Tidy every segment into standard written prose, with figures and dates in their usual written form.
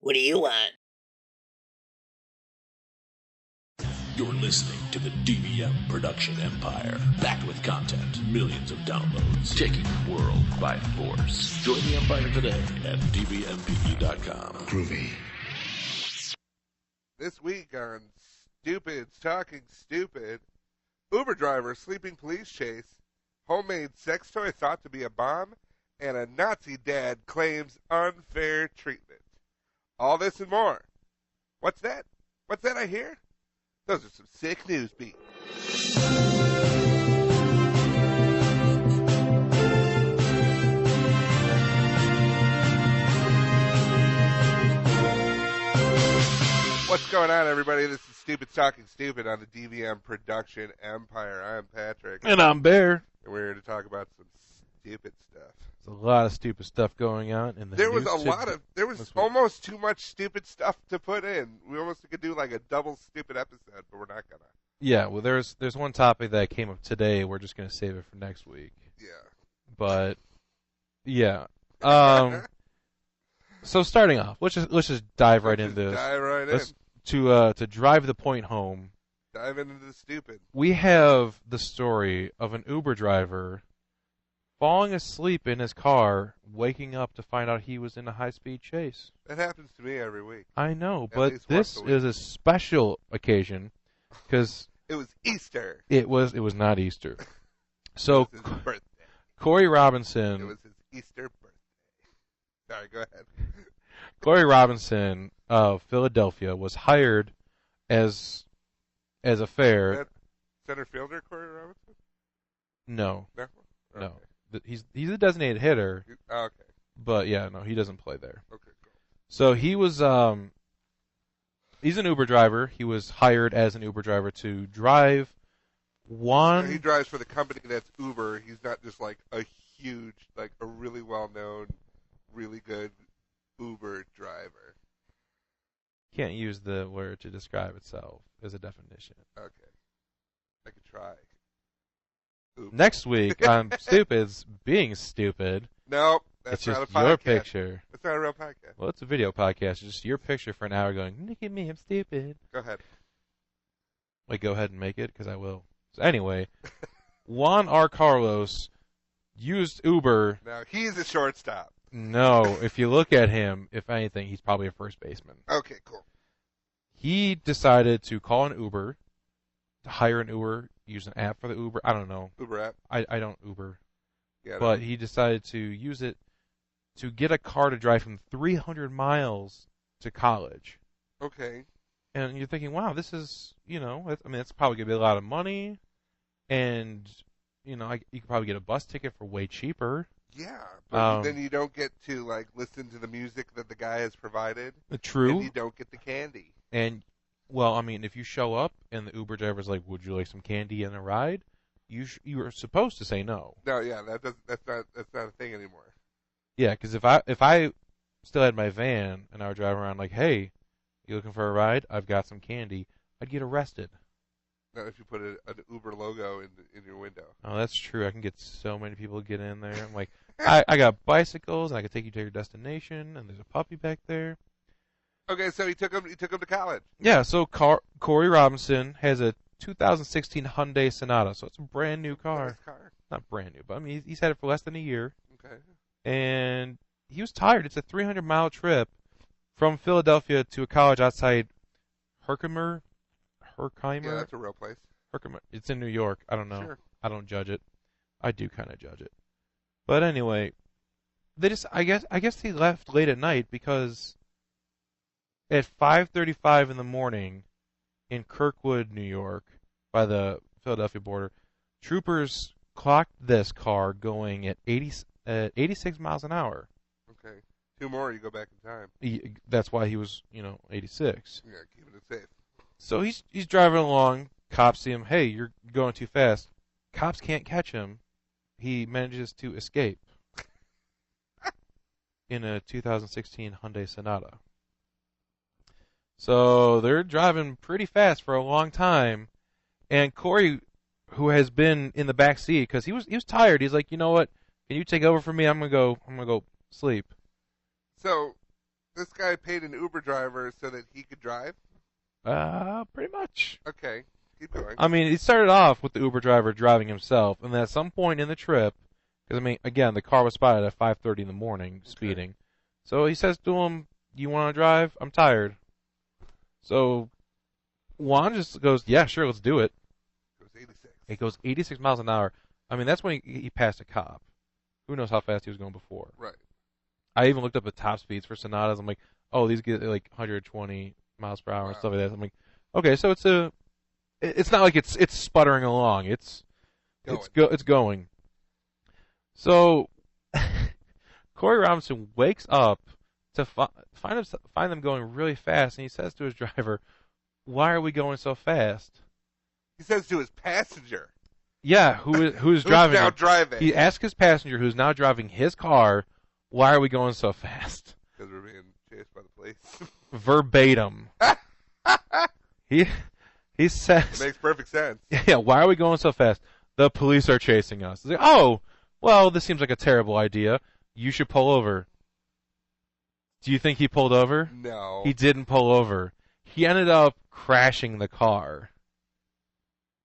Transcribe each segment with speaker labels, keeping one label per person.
Speaker 1: What do you want?
Speaker 2: You're listening to the DVM production empire, packed with content, millions of downloads, taking the world by force. Join the empire today at dvmpe.com.
Speaker 3: Groovy.
Speaker 4: This week on Stupids Talking Stupid, Uber driver sleeping police chase, homemade sex toy thought to be a bomb, and a Nazi dad claims unfair treatment. All this and more. What's that? What's that I hear? Those are some sick news beats. What's going on, everybody? This is Stupid Talking Stupid on the DVM Production Empire. I'm Patrick.
Speaker 5: And I'm Bear.
Speaker 4: And we're here to talk about some stupid stuff.
Speaker 5: There's a lot of stupid stuff going on in the
Speaker 4: There
Speaker 5: news
Speaker 4: there was almost too much stupid stuff to put in. We almost could do like a double stupid episode, but we're not gonna.
Speaker 5: Yeah, well, there's one topic that came up today. We're just gonna save it for next week.
Speaker 4: Yeah.
Speaker 5: But yeah. So starting off, let's just dive right into this.
Speaker 4: Dive right in.
Speaker 5: To drive the point home.
Speaker 4: Dive into the stupid.
Speaker 5: We have the story of an Uber driver falling asleep in his car, waking up to find out he was in a high-speed chase.
Speaker 4: That happens to me every week.
Speaker 5: I know,
Speaker 4: At
Speaker 5: but
Speaker 4: least
Speaker 5: this
Speaker 4: once a week.
Speaker 5: is a special occasion because
Speaker 4: It was Easter.
Speaker 5: it was not Easter. So
Speaker 4: It was his birthday.
Speaker 5: Corey
Speaker 4: It
Speaker 5: Robinson,
Speaker 4: was his Easter birthday. Sorry, go ahead.
Speaker 5: Corey Robinson of Philadelphia was hired as a fare.
Speaker 4: That center fielder, Corey Robinson?
Speaker 5: No,
Speaker 4: No.
Speaker 5: no,
Speaker 4: Okay.
Speaker 5: he's a designated hitter,
Speaker 4: Oh, okay.
Speaker 5: but yeah, no, he doesn't play there.
Speaker 4: Okay, cool.
Speaker 5: So he was he's an Uber driver. He was hired as an Uber driver to drive
Speaker 4: So he
Speaker 5: one.
Speaker 4: drives for the company that's Uber. He's not just like a huge, like a really well-known, really good Uber driver.
Speaker 5: Can't use the word to describe itself as a definition.
Speaker 4: Okay. I could try. Oops.
Speaker 5: Next week on Stupids Being Stupid,
Speaker 4: Nope. That's
Speaker 5: it's
Speaker 4: not
Speaker 5: just
Speaker 4: a podcast.
Speaker 5: your picture.
Speaker 4: That's not a real podcast.
Speaker 5: Well, it's a video podcast. It's just your picture for an hour going, look at me, I'm stupid.
Speaker 4: Go ahead.
Speaker 5: Like, go ahead and make it, because I will. So anyway, Juan R. Carlos used Uber.
Speaker 4: Now, he's a shortstop.
Speaker 5: No, if you look at him, if anything, he's probably a first baseman.
Speaker 4: Okay, cool.
Speaker 5: He decided to call an Uber, to hire an Uber, use an app for the Uber. I don't know.
Speaker 4: Uber app.
Speaker 5: I don't Uber.
Speaker 4: Yeah,
Speaker 5: But he decided to use it to get a car to drive from 300 miles to college.
Speaker 4: okay.
Speaker 5: And you're thinking, wow, this is, that's probably going to be a lot of money. And, you could probably get a bus ticket for way cheaper.
Speaker 4: Yeah, but then you don't get to like listen to the music that the guy has provided.
Speaker 5: True.
Speaker 4: And you don't get the candy.
Speaker 5: And, well, I mean, if you show up and the Uber driver's like, would you like some candy and a ride? You are supposed to say no.
Speaker 4: No, yeah, that's not a thing anymore.
Speaker 5: Yeah, because if I still had my van and I would drive around like, hey, you looking for a ride? I've got some candy. I'd get arrested.
Speaker 4: Not if you put an Uber logo in your window.
Speaker 5: Oh, that's true. I can get so many people to get in there. I'm like, I got bicycles, and I can take you to your destination, and there's a puppy back there.
Speaker 4: Okay, so he took him to college.
Speaker 5: Yeah, so Corey Robinson has a 2016 Hyundai Sonata, so it's a brand new car.
Speaker 4: Nice car.
Speaker 5: Not brand new, but I mean he's had it for less than a year,
Speaker 4: Okay.
Speaker 5: and he was tired. It's a 300-mile trip from Philadelphia to a college outside Herkimer.
Speaker 4: Yeah, that's a real place.
Speaker 5: Herkimer. It's in New York. I don't know.
Speaker 4: Sure.
Speaker 5: I don't judge it. I do kind of judge it. But anyway, I guess he left late at night because at 5:35 in the morning in Kirkwood, New York, by the Philadelphia border, troopers clocked this car going at 86 miles an hour.
Speaker 4: Okay. Two more, you go back in time.
Speaker 5: That's why he was, 86.
Speaker 4: Yeah, keeping it safe.
Speaker 5: So he's driving along. Cops see him. Hey, you're going too fast. Cops can't catch him. He manages to escape in a 2016 Hyundai Sonata. So they're driving pretty fast for a long time, and Corey, who has been in the back seat because he was tired, he's like, you know what? Can you take over for me? I'm gonna go sleep.
Speaker 4: So this guy paid an Uber driver so that he could drive?
Speaker 5: Pretty much.
Speaker 4: Okay, keep going.
Speaker 5: I mean, it started off with the Uber driver driving himself, and then at some point in the trip, because I mean, again, the car was spotted at 5:30 in the morning, speeding. So he says to him, "You want to drive? I'm tired." So Juan just goes, "Yeah, sure, let's do it."
Speaker 4: It goes 86.
Speaker 5: It goes 86 miles an hour. I mean, that's when he passed a cop. Who knows how fast he was going before?
Speaker 4: Right.
Speaker 5: I even looked up the top speeds for Sonatas. I'm like, oh, these get like 120 miles per hour and stuff like that. I'm like, okay, so it's not like it's sputtering along. It's going. So Corey Robinson wakes up to find them going really fast, and he says to his driver, "Why are we going so fast?"
Speaker 4: He says to his passenger.
Speaker 5: Yeah, who's driving?
Speaker 4: Now driving.
Speaker 5: He asks his passenger, who's now driving his car, "Why are we going so fast?"
Speaker 4: Because we're being chased by the police.
Speaker 5: Verbatim. He says.
Speaker 4: It makes perfect sense.
Speaker 5: Yeah, why are we going so fast? The police are chasing us. It's like, oh, well, this seems like a terrible idea. You should pull over. Do you think he pulled over?
Speaker 4: No.
Speaker 5: He didn't pull over. He ended up crashing the car.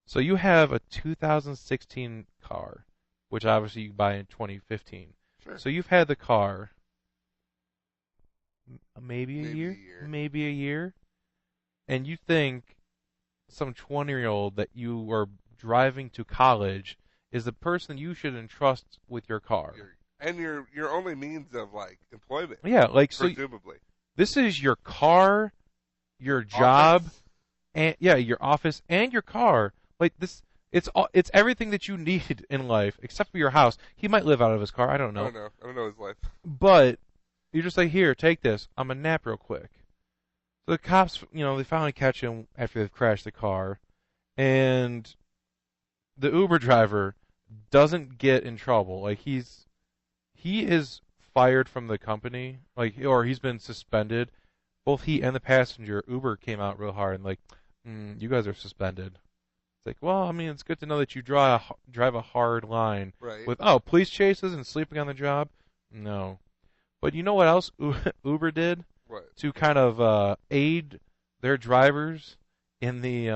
Speaker 5: So you have a 2016 car, which obviously you buy in 2015.
Speaker 4: Sure.
Speaker 5: So you've had the car maybe a year, and you think some 20-year-old that you were driving to college is the person you should entrust with your car.
Speaker 4: Your only means of like employment.
Speaker 5: Yeah, like
Speaker 4: presumably.
Speaker 5: So this is your car, your job, and your office and your car. Like this, it's everything that you need in life except for your house. He might live out of his car. I don't know.
Speaker 4: I don't know his life.
Speaker 5: But you're just like, here, take this. I'm gonna nap real quick. So the cops, they finally catch him after they've crashed the car, and the Uber driver doesn't get in trouble. Like he is fired from the company, or he's been suspended. Both he and the passenger, Uber came out real hard and like, you guys are suspended. It's like, well, I mean, it's good to know that you drive a hard line with police chases and sleeping on the job. No, but you know what else Uber did?
Speaker 4: What?
Speaker 5: To kind of aid their drivers in the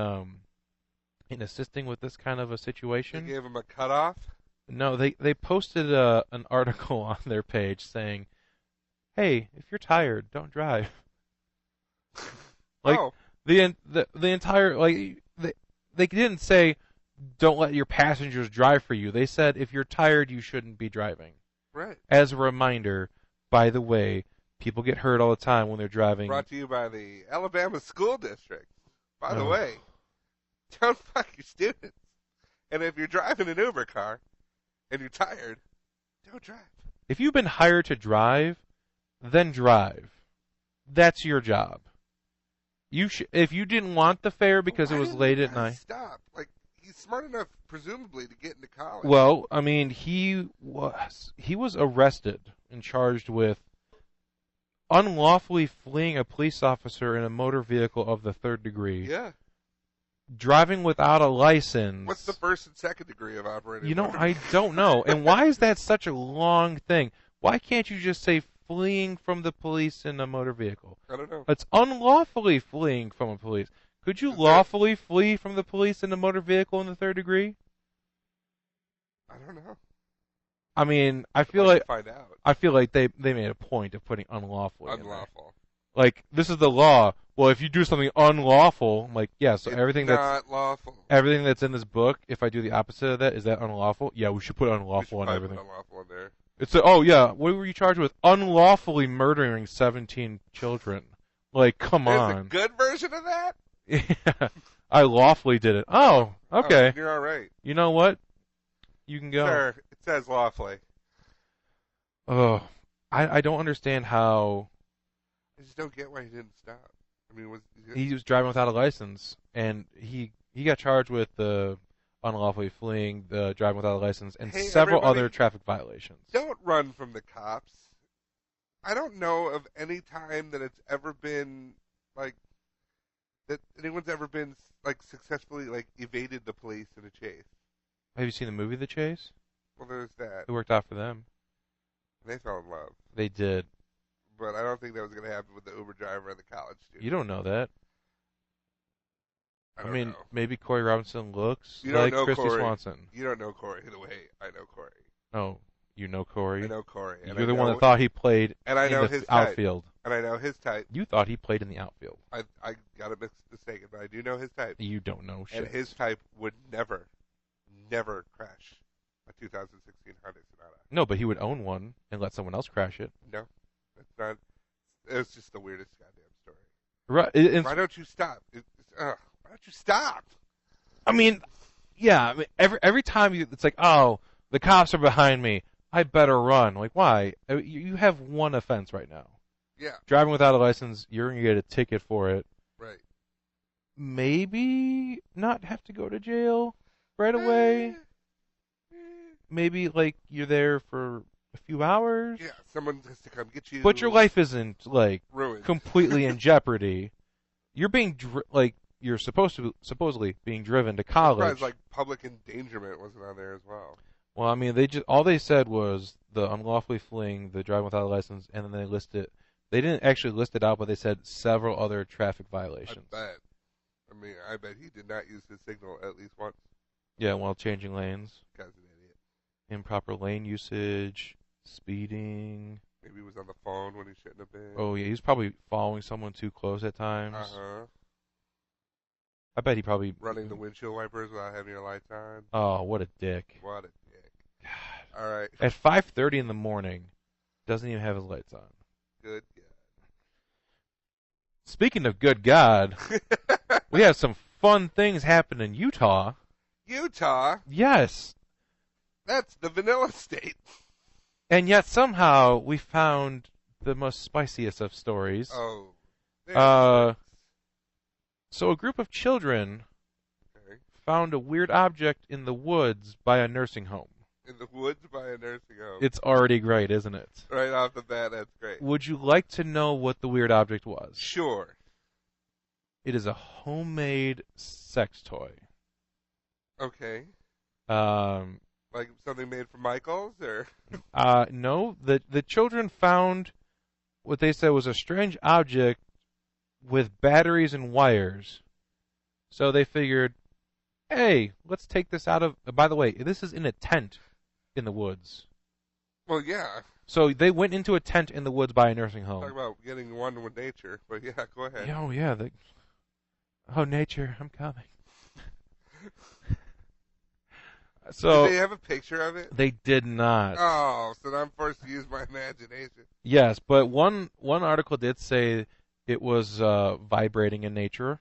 Speaker 5: in assisting with this kind of a situation.
Speaker 4: They gave them a cutoff?
Speaker 5: No, they posted an article on their page saying, "Hey, if you're tired, don't drive." The entire they didn't say don't let your passengers drive for you. They said if you're tired, you shouldn't be driving.
Speaker 4: Right.
Speaker 5: As a reminder, by the way, people get hurt all the time when they're driving.
Speaker 4: Brought to you by the Alabama School District. By the way, don't fuck your students. And if you're driving an Uber car and you're tired, don't drive.
Speaker 5: If you've been hired to drive, then drive. That's your job. If you didn't want the fare because it was late at night.
Speaker 4: Stop. Like, he's smart enough, presumably, to get into college.
Speaker 5: Well, I mean, he was arrested and charged with unlawfully fleeing a police officer in a motor vehicle of the third degree.
Speaker 4: Yeah.
Speaker 5: Driving without a license.
Speaker 4: What's the first and second degree of operating?
Speaker 5: I don't know. And why is that such a long thing? Why can't you just say fleeing from the police in a motor vehicle?
Speaker 4: I don't know.
Speaker 5: It's unlawfully fleeing from a police. Could you lawfully flee from the police in a motor vehicle in the third degree?
Speaker 4: I don't know.
Speaker 5: I mean, I feel like they made a point of putting unlawfully.
Speaker 4: Unlawful.
Speaker 5: Like, this is the law. Well, if you do something unlawful, I'm like, yeah, so everything that's in this book, if I do the opposite of that, is that unlawful? Yeah, we should put unlawful on everything.
Speaker 4: Put unlawful in there.
Speaker 5: It's what were you charged with? Unlawfully murdering 17 children. Like, come on.
Speaker 4: There's a good version of that?
Speaker 5: Yeah. I lawfully did it. Oh, okay.
Speaker 4: You're all right.
Speaker 5: You know what? You can go.
Speaker 4: Sir, it says lawfully.
Speaker 5: Oh, I don't understand how.
Speaker 4: I just don't get why he didn't stop. I mean,
Speaker 5: he was driving without a license, and he got charged with the unlawfully fleeing, the driving without a license, and several other traffic violations.
Speaker 4: Don't run from the cops. I don't know of any time that it's ever been like that anyone's ever been like successfully like evaded the police in a chase.
Speaker 5: Have you seen the movie The Chase?
Speaker 4: Well, there's that.
Speaker 5: It worked out for them.
Speaker 4: They fell in love.
Speaker 5: They did.
Speaker 4: but I don't think that was going to happen with the Uber driver and the college student.
Speaker 5: You don't know that.
Speaker 4: I
Speaker 5: I
Speaker 4: don't
Speaker 5: mean,
Speaker 4: know.
Speaker 5: maybe Corey Robinson looks
Speaker 4: You don't
Speaker 5: like
Speaker 4: know
Speaker 5: Christy
Speaker 4: Corey.
Speaker 5: Swanson.
Speaker 4: You don't know Corey the way I know Corey.
Speaker 5: Oh, you know Corey?
Speaker 4: I know Corey. And
Speaker 5: You're
Speaker 4: I
Speaker 5: the
Speaker 4: know,
Speaker 5: one that thought he played
Speaker 4: and I know
Speaker 5: in
Speaker 4: his
Speaker 5: the
Speaker 4: type.
Speaker 5: outfield.
Speaker 4: And I know his type.
Speaker 5: You thought he played in the outfield.
Speaker 4: I got it mistaken, but I do know his type.
Speaker 5: You don't know shit.
Speaker 4: And his type would never crash a 2016 Hyundai Sonata.
Speaker 5: No, but he would own one and let someone else crash it.
Speaker 4: No, it's not. It's just the weirdest goddamn story.
Speaker 5: Right?
Speaker 4: Why don't you stop? Why don't you stop?
Speaker 5: I mean, yeah. I mean, every time it's like, oh, the cops are behind me. I better run. Like, why? You have one offense right now.
Speaker 4: Yeah.
Speaker 5: Driving without a license, you're gonna get a ticket for it.
Speaker 4: Right.
Speaker 5: Maybe not have to go to jail right away. Maybe like you're there for a few hours.
Speaker 4: Yeah. Someone has to come get you.
Speaker 5: But your life isn't like
Speaker 4: ruined.
Speaker 5: completely in jeopardy. You're being you're supposedly being driven to college.
Speaker 4: Like public endangerment wasn't on there as well.
Speaker 5: Well, I mean, all they said was the unlawfully fleeing, the driving without a license, and then they listed. They didn't actually list it out, but they said several other traffic violations.
Speaker 4: I bet he did not use his signal at least once.
Speaker 5: Yeah, while changing lanes.
Speaker 4: Guy's an idiot.
Speaker 5: Improper lane usage, speeding.
Speaker 4: Maybe he was on the phone when he shouldn't have been.
Speaker 5: Oh yeah, he's probably following someone too close at times. I bet he probably
Speaker 4: running the windshield wipers without having your lights on.
Speaker 5: Oh, what a dick!
Speaker 4: What a dick! God. All right.
Speaker 5: At 5:30 in the morning, doesn't even have his lights on.
Speaker 4: Good God.
Speaker 5: Speaking of good God, we have some fun things happen in Utah.
Speaker 4: Utah?
Speaker 5: Yes.
Speaker 4: That's the vanilla state.
Speaker 5: And yet somehow we found the most spiciest of stories.
Speaker 4: Oh.
Speaker 5: So a group of children found a weird object in the woods by a nursing home.
Speaker 4: In the woods by a nursing home.
Speaker 5: It's already great, isn't it?
Speaker 4: Right off the bat, that's great.
Speaker 5: Would you like to know what the weird object was?
Speaker 4: Sure.
Speaker 5: It is a homemade sex toy.
Speaker 4: Okay.
Speaker 5: Like
Speaker 4: something made from Michaels, or?
Speaker 5: No. The children found what they said was a strange object with batteries and wires. So they figured, hey, let's take this out of... By the way, this is in a tent in the woods.
Speaker 4: Well, yeah.
Speaker 5: So they went into a tent in the woods by a nursing home.
Speaker 4: Talk about getting one with nature. But yeah, go ahead.
Speaker 5: Oh, yeah. Oh, nature, I'm coming. So
Speaker 4: did they have a picture of it?
Speaker 5: They did not.
Speaker 4: Oh, so I'm forced to use my imagination.
Speaker 5: Yes, but one article did say it was vibrating in nature.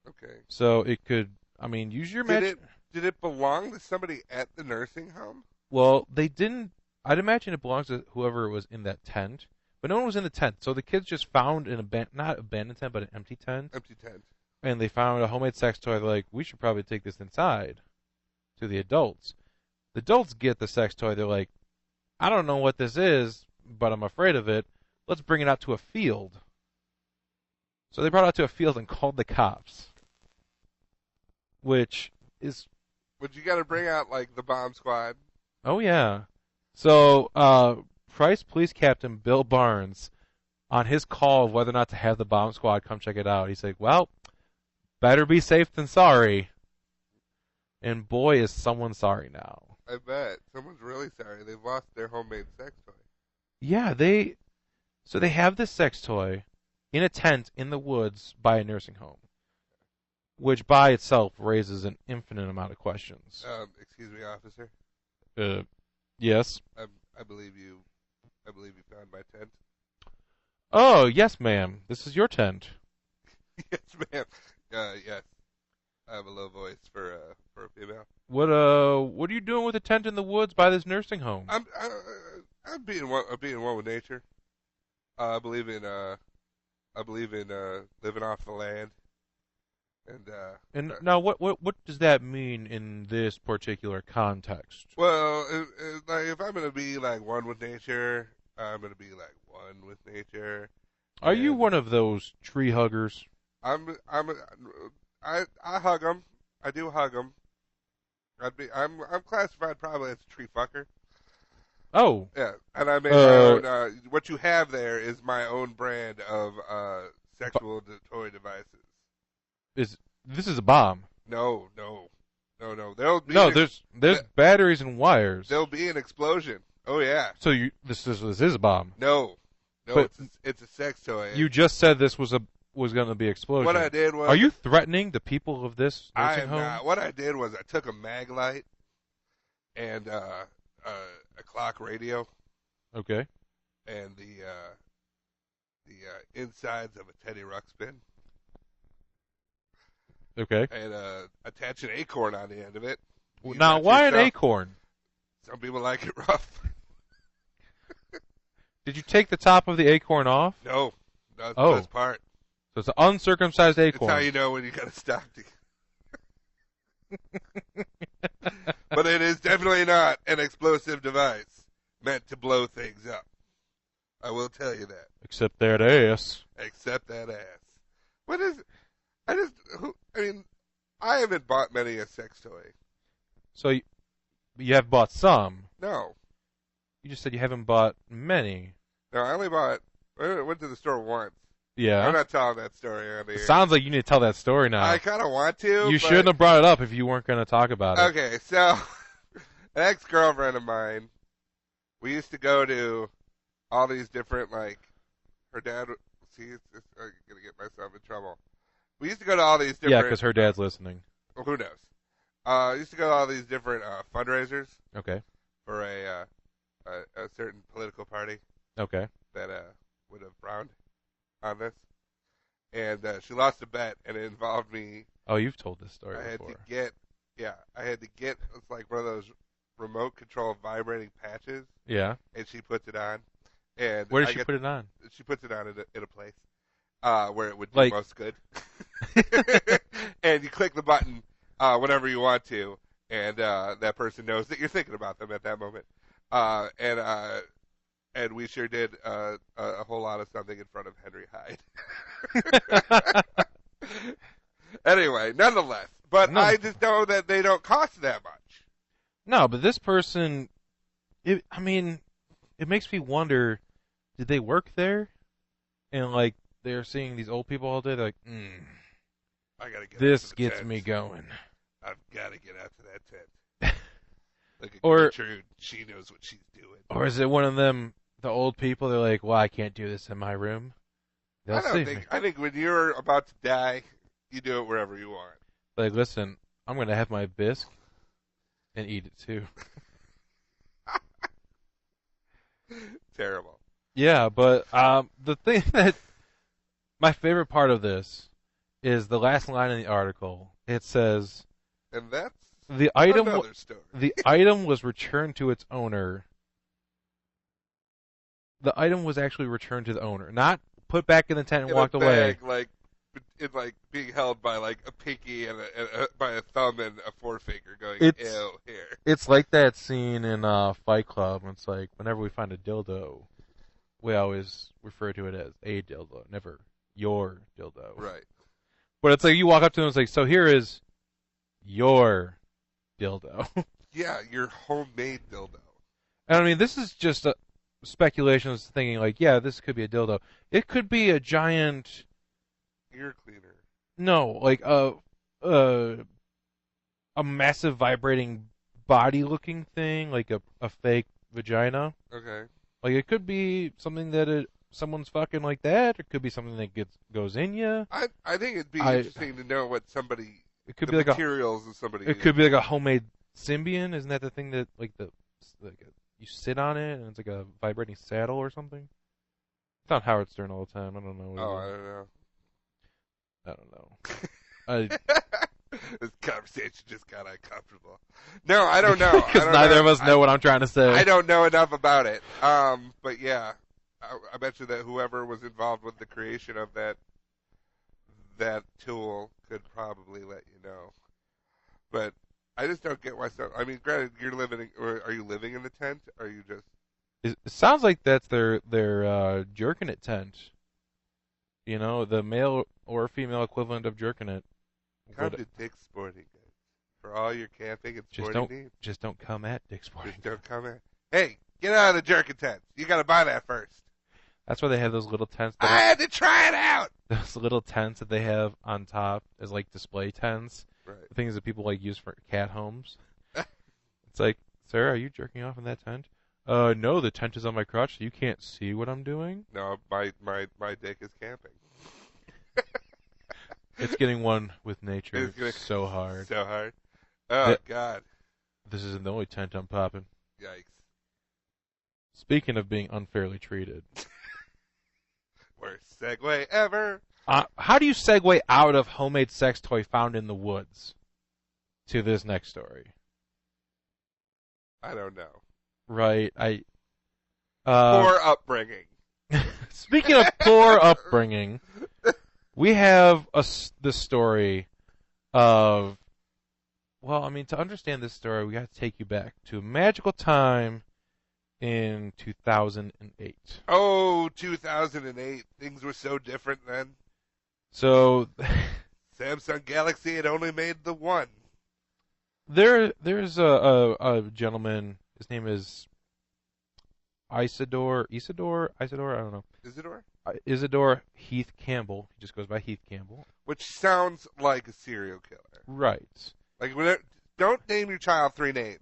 Speaker 4: Okay.
Speaker 5: So it could, use your imagination.
Speaker 4: Did it belong to somebody at the nursing home?
Speaker 5: Well, they didn't. I'd imagine it belongs to whoever was in that tent. But no one was in the tent. So the kids just found not abandoned tent, but an empty tent.
Speaker 4: Empty tent. And
Speaker 5: they found a homemade sex toy. They're like, we should probably take this inside to the adults. The adults get the sex toy. They're like, I don't know what this is, but I'm afraid of it. Let's bring it out to a field. So they brought it out to a field and called the cops. Which is...
Speaker 4: But you got to bring out, the bomb squad.
Speaker 5: Oh, yeah. So, Price Police Captain Bill Barnes, on his call of whether or not to have the bomb squad come check it out, he's like, well, better be safe than sorry. And boy, is someone sorry now.
Speaker 4: I bet. Someone's really sorry. They've lost their homemade sex toy.
Speaker 5: Yeah, they have this sex toy in a tent in the woods by a nursing home, which by itself raises an infinite amount of questions.
Speaker 4: Excuse me, officer.
Speaker 5: Yes.
Speaker 4: I believe you found my tent.
Speaker 5: Oh, yes, ma'am. This is your tent.
Speaker 4: Yes, ma'am. Yes. I have a low voice for a female.
Speaker 5: What are you doing with a tent in the woods by this nursing home?
Speaker 4: I'm being one with nature. I believe in living off the land. And
Speaker 5: now what does that mean in this particular context?
Speaker 4: Well, if I'm gonna be one with nature, I'm gonna be one with nature.
Speaker 5: Are you one of those tree huggers?
Speaker 4: I hug them. I do hug them. I'm classified probably as a tree fucker.
Speaker 5: Oh,
Speaker 4: Yeah, and I made my own. What you have there is my own brand of sexual toy devices.
Speaker 5: This is a bomb?
Speaker 4: No. There'll be
Speaker 5: No, there's batteries and wires.
Speaker 4: There'll be an explosion. Oh yeah.
Speaker 5: So this is a bomb?
Speaker 4: No,
Speaker 5: but
Speaker 4: it's a sex toy.
Speaker 5: You just said this was going to be an explosion.
Speaker 4: What I did was.
Speaker 5: Are you threatening the people of this nursing home?
Speaker 4: Not. What I did was I took a mag light and a clock radio.
Speaker 5: Okay.
Speaker 4: And the insides of a Teddy Ruxpin.
Speaker 5: Okay.
Speaker 4: And attach an acorn on the end of it.
Speaker 5: Now, why an acorn?
Speaker 4: Some people like it rough.
Speaker 5: Did you take the top of the acorn off?
Speaker 4: No. That's the best part.
Speaker 5: So it's an uncircumcised acorn.
Speaker 4: That's how you know when you got to stop. But it is definitely not an explosive device meant to blow things up. I will tell you that.
Speaker 5: Except that ass.
Speaker 4: Except that ass. What is it? I haven't bought many a sex toy.
Speaker 5: So you have bought some?
Speaker 4: No.
Speaker 5: You just said you haven't bought many.
Speaker 4: No, I went to the store once.
Speaker 5: Yeah.
Speaker 4: I'm not telling that story on the air.
Speaker 5: Sounds like you need to tell that story now.
Speaker 4: I kind of want to.
Speaker 5: You shouldn't have brought it up if you weren't going to talk about it.
Speaker 4: Okay, so an ex-girlfriend of mine, we used to go to all these different, like, her dad. See, I'm going to get myself in trouble. We used to go to all these different.
Speaker 5: Yeah, because her dad's listening.
Speaker 4: Well, who knows? Used to go to all these different fundraisers.
Speaker 5: Okay.
Speaker 4: For a certain political party.
Speaker 5: Okay.
Speaker 4: That would have frowned on this, and she lost a bet, and it involved me.
Speaker 5: Oh, you've told this story before.
Speaker 4: I had to get it's like one of those remote control vibrating patches.
Speaker 5: Yeah.
Speaker 4: And she puts it on. And
Speaker 5: where does she put it on?
Speaker 4: She puts it on in a place where it would do
Speaker 5: like,
Speaker 4: most good. And you click the button whenever you want to, and that person knows that you're thinking about them at that moment. And we sure did a whole lot of something in front of Henry Hyde. Anyway, nonetheless. But I just know that they don't cost that much.
Speaker 5: No, but this person, it makes me wonder, did they work there? And, like, they're seeing these old people all day, they're like,
Speaker 4: I gotta get
Speaker 5: this
Speaker 4: out to the
Speaker 5: gets
Speaker 4: tent.
Speaker 5: me going.
Speaker 4: I've got to get out to that tent. Look at Gertrude. She knows what she's doing.
Speaker 5: Or is it one of them, the old people, they're like, well, I can't do this in my room.
Speaker 4: I think when you're about to die, you do it wherever you want.
Speaker 5: Like, listen, I'm going to have my bisque and eat it too.
Speaker 4: Terrible.
Speaker 5: Yeah, but the thing that my favorite part of this is the last line in the article. It says,
Speaker 4: and that's
Speaker 5: the item
Speaker 4: another story.
Speaker 5: The item was returned to its owner. The item was actually returned to the owner, not put back in the tent and walked away.
Speaker 4: Like being held by like a pinky and by a thumb and a forefinger, going,
Speaker 5: ew,
Speaker 4: here.
Speaker 5: It's like that scene in Fight Club. It's like whenever we find a dildo, we always refer to it as a dildo, never your dildo.
Speaker 4: Right.
Speaker 5: But it's like you walk up to them and it's like, so here is your dildo.
Speaker 4: Yeah, your homemade dildo.
Speaker 5: And I mean, this is just a speculation. Is thinking like, yeah, this could be a dildo. It could be a giant
Speaker 4: ear cleaner.
Speaker 5: No, like a massive vibrating body-looking thing, like a fake vagina.
Speaker 4: Okay.
Speaker 5: Like it could be something that someone's fucking like that. It could be something that goes in you.
Speaker 4: I think it'd be interesting to know what somebody.
Speaker 5: It could
Speaker 4: the
Speaker 5: be like
Speaker 4: materials of somebody.
Speaker 5: It could be like a homemade Symbian. Isn't that the thing that you sit on it and it's like a vibrating saddle or something? It's on Howard Stern all the time. I don't know.
Speaker 4: I don't know. This conversation just got uncomfortable. No, I don't know.
Speaker 5: Because neither of us know what I'm trying to say.
Speaker 4: I don't know enough about it. But yeah, I bet you that whoever was involved with the creation of that tool could probably let you know. But I just don't get why. I mean, granted, are you living in the tent? Or are you just?
Speaker 5: It sounds like that's their jerking it tent. You know, the male or female equivalent of jerking it.
Speaker 4: Come to Dick's Sporting Goods for all your camping and sporting needs.
Speaker 5: Just don't come at Dick's Sporting Goods.
Speaker 4: Just don't come at. Hey, Get out of the jerkin tents. You got to buy that first.
Speaker 5: That's why they have those little tents.
Speaker 4: I had to try it out.
Speaker 5: Those little tents that they have on top as like display tents.
Speaker 4: Right.
Speaker 5: The things that people like use for cat homes. It's like, sir, are you jerking off in that tent? No, the tent is on my crotch, so you can't see what I'm doing.
Speaker 4: No, my dick is camping.
Speaker 5: It's getting one with nature so hard.
Speaker 4: So hard. Oh, God.
Speaker 5: This isn't the only tent I'm popping.
Speaker 4: Yikes.
Speaker 5: Speaking of being unfairly treated.
Speaker 4: Worst segue ever.
Speaker 5: How do you segue out of homemade sex toy found in the woods to this next story?
Speaker 4: I don't know.
Speaker 5: Right.
Speaker 4: Poor upbringing.
Speaker 5: Speaking of poor upbringing, we have the story of, well, I mean, to understand this story, we got to take you back to a magical time in 2008.
Speaker 4: Oh, 2008. Things were so different then.
Speaker 5: So,
Speaker 4: Samsung Galaxy had only made the one.
Speaker 5: There's a gentleman, his name is Isidore, I don't know. Isidore Heath Campbell. He just goes by Heath Campbell.
Speaker 4: Which sounds like a serial killer.
Speaker 5: Right.
Speaker 4: Like, don't name your child 3 names.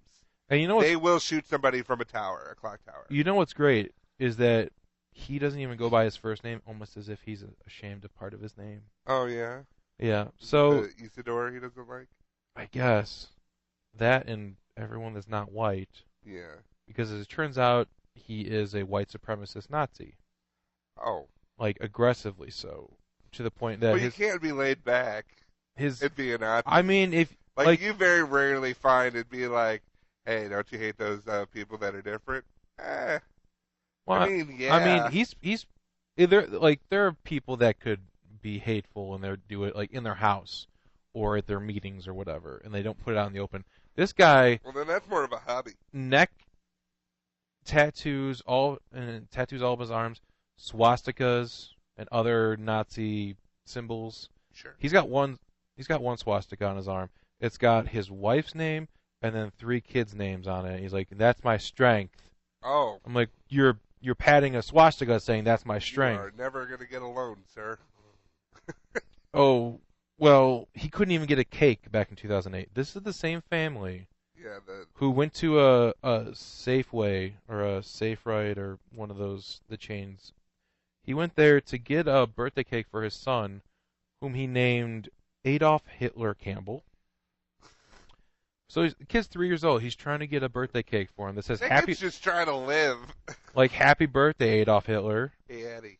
Speaker 5: And you know
Speaker 4: they will shoot somebody from a tower, a clock tower.
Speaker 5: You know what's great is that he doesn't even go by his first name, almost as if he's ashamed of part of his name.
Speaker 4: Oh, yeah?
Speaker 5: Yeah. So
Speaker 4: the Isidore he doesn't like?
Speaker 5: I guess that and everyone that's not white.
Speaker 4: Yeah.
Speaker 5: Because as it turns out, he is a white supremacist Nazi.
Speaker 4: Oh.
Speaker 5: Like, aggressively so. To the point that
Speaker 4: well, you can't be laid back and be a Nazi.
Speaker 5: I mean, if...
Speaker 4: Like, you very rarely find it be like, hey, don't you hate those people that are different? Well, I mean, yeah.
Speaker 5: I mean, he's there are people that could be hateful and they do it like in their house or at their meetings or whatever, and they don't put it out in the open. This guy,
Speaker 4: well, then that's more of a hobby.
Speaker 5: Neck tattoos, all of his arms, swastikas and other Nazi symbols.
Speaker 4: Sure.
Speaker 5: He's got one swastika on his arm. It's got his wife's name and then 3 kids' names on it. He's like, "That's my strength."
Speaker 4: Oh.
Speaker 5: I'm like, "You're patting a swastika saying that's my strength."
Speaker 4: You are never going to get a loan, sir.
Speaker 5: Oh, well, he couldn't even get a cake back in 2008. This is the same family who went to a Safeway or a Safe Rite or one of the chains. He went there to get a birthday cake for his son, whom he named Adolf Hitler Campbell. So the kid's 3 years old. He's trying to get a birthday cake for him that says "Happy."
Speaker 4: He's just trying to live.
Speaker 5: Like "Happy Birthday, Adolf Hitler."
Speaker 4: Hey Eddie.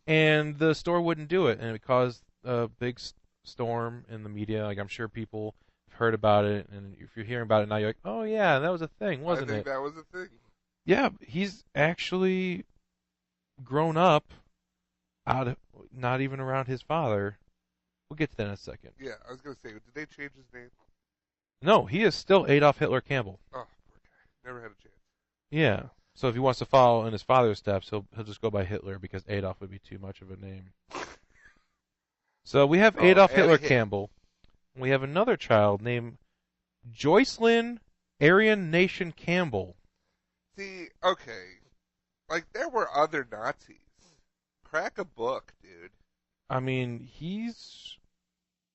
Speaker 5: And the store wouldn't do it, and it caused a big storm in the media. Like, I'm sure people have heard about it, and if you're hearing about it now, you're like, "Oh yeah, that was a thing, wasn't it?"
Speaker 4: I think that was a thing.
Speaker 5: Yeah, he's actually grown up not even around his father. We'll get to that in a second.
Speaker 4: Yeah, I was going to say, did they change his name?
Speaker 5: No, he is still Adolf Hitler Campbell.
Speaker 4: Oh, poor guy. Never had a chance.
Speaker 5: Yeah. So if he wants to follow in his father's steps, he'll just go by Hitler because Adolf would be too much of a name. So we have Adolf Hitler Campbell. We have another child named Joycelyn Aryan Nation Campbell.
Speaker 4: See, okay. Like, there were other Nazis. Crack a book, dude.
Speaker 5: I mean, he's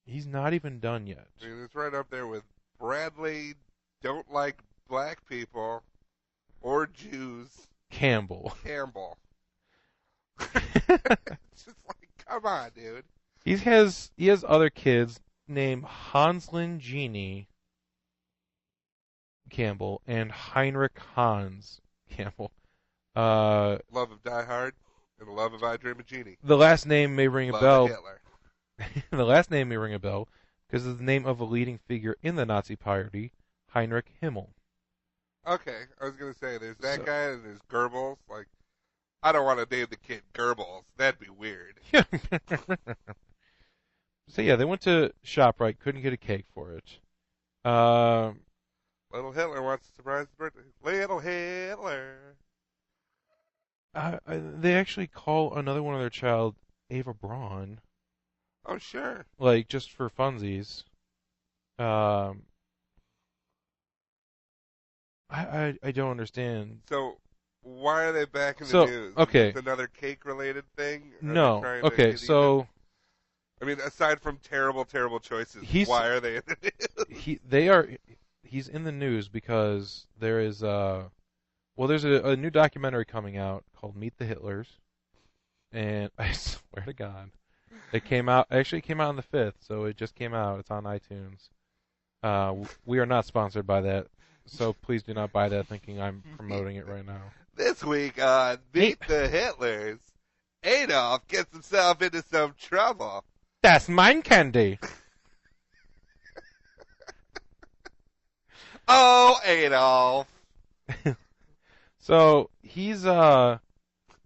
Speaker 5: not even done yet.
Speaker 4: I mean, it's right up there with Bradley, don't like black people, or Jews.
Speaker 5: Campbell.
Speaker 4: It's just like, come on, dude.
Speaker 5: He has other kids named Hanslin Jeannie Campbell and Heinrich Hans Campbell.
Speaker 4: Love of Die Hard and the love of I Dream of Jeannie.
Speaker 5: The last name may ring a
Speaker 4: love
Speaker 5: bell.
Speaker 4: Of Hitler.
Speaker 5: The last name may ring a bell because it's the name of a leading figure in the Nazi Party, Heinrich Himmel.
Speaker 4: Okay, I was going to say, there's that guy and there's Goebbels. Like, I don't want to name the kid Goebbels. That'd be weird.
Speaker 5: So, yeah, they went to ShopRite, couldn't get a cake for it.
Speaker 4: Little Hitler wants a surprise birthday. Little Hitler.
Speaker 5: They actually call another one of their child Ava Braun.
Speaker 4: Oh, sure.
Speaker 5: Like, just for funsies. I don't understand.
Speaker 4: So why are they back in the
Speaker 5: So,
Speaker 4: news?
Speaker 5: okay.
Speaker 4: Is this another cake-related thing? Are they
Speaker 5: No.
Speaker 4: trying to
Speaker 5: Okay,
Speaker 4: get
Speaker 5: so
Speaker 4: I mean, aside from terrible, terrible choices,
Speaker 5: he's
Speaker 4: why are they in the news?
Speaker 5: he's in the news because there is there's a new documentary coming out called Meet the Hitlers, and I swear to God, it came out on the 5th, so it just came out. It's on iTunes. We are not sponsored by that, so please do not buy that thinking I'm promoting it right now.
Speaker 4: This week on Meet the Hitlers, Adolf gets himself into some trouble.
Speaker 5: That's mine candy.
Speaker 4: Oh, Adolf.
Speaker 5: So he's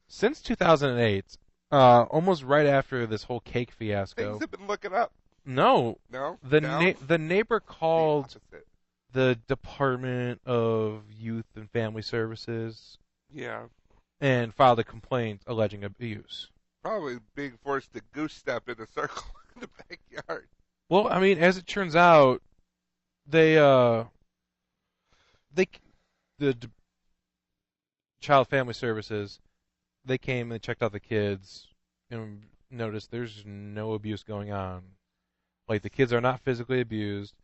Speaker 5: since 2008, almost right after this whole cake fiasco.
Speaker 4: Things have been looking up.
Speaker 5: No,
Speaker 4: No?
Speaker 5: the neighbor called
Speaker 4: The opposite.
Speaker 5: the Department of Youth and Family Services
Speaker 4: Yeah.
Speaker 5: and filed a complaint alleging abuse.
Speaker 4: Probably being forced to goose step in a circle in the backyard.
Speaker 5: Well, I mean, as it turns out, the Child Family Services, they came and checked out the kids and noticed there's no abuse going on. Like, the kids are not physically abused,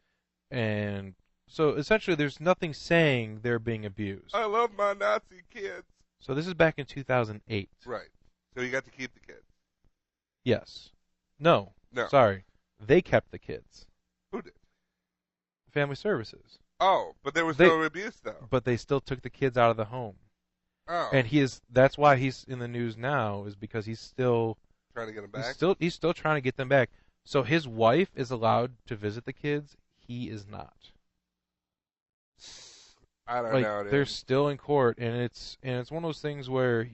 Speaker 5: and so essentially there's nothing saying they're being abused.
Speaker 4: I love my Nazi kids.
Speaker 5: So this is back in 2008.
Speaker 4: Right. So you got to keep the kids.
Speaker 5: Yes. No.
Speaker 4: No.
Speaker 5: Sorry. They kept the kids.
Speaker 4: Who did?
Speaker 5: Family Services.
Speaker 4: Oh, but there was no abuse, though.
Speaker 5: But they still took the kids out of the home.
Speaker 4: Oh.
Speaker 5: And that's why he's in the news now, is because he's still
Speaker 4: trying to get them back?
Speaker 5: He's still trying to get them back. So his wife is allowed to visit the kids. He is not.
Speaker 4: I don't know, dude.
Speaker 5: They're still in court, and it's one of those things where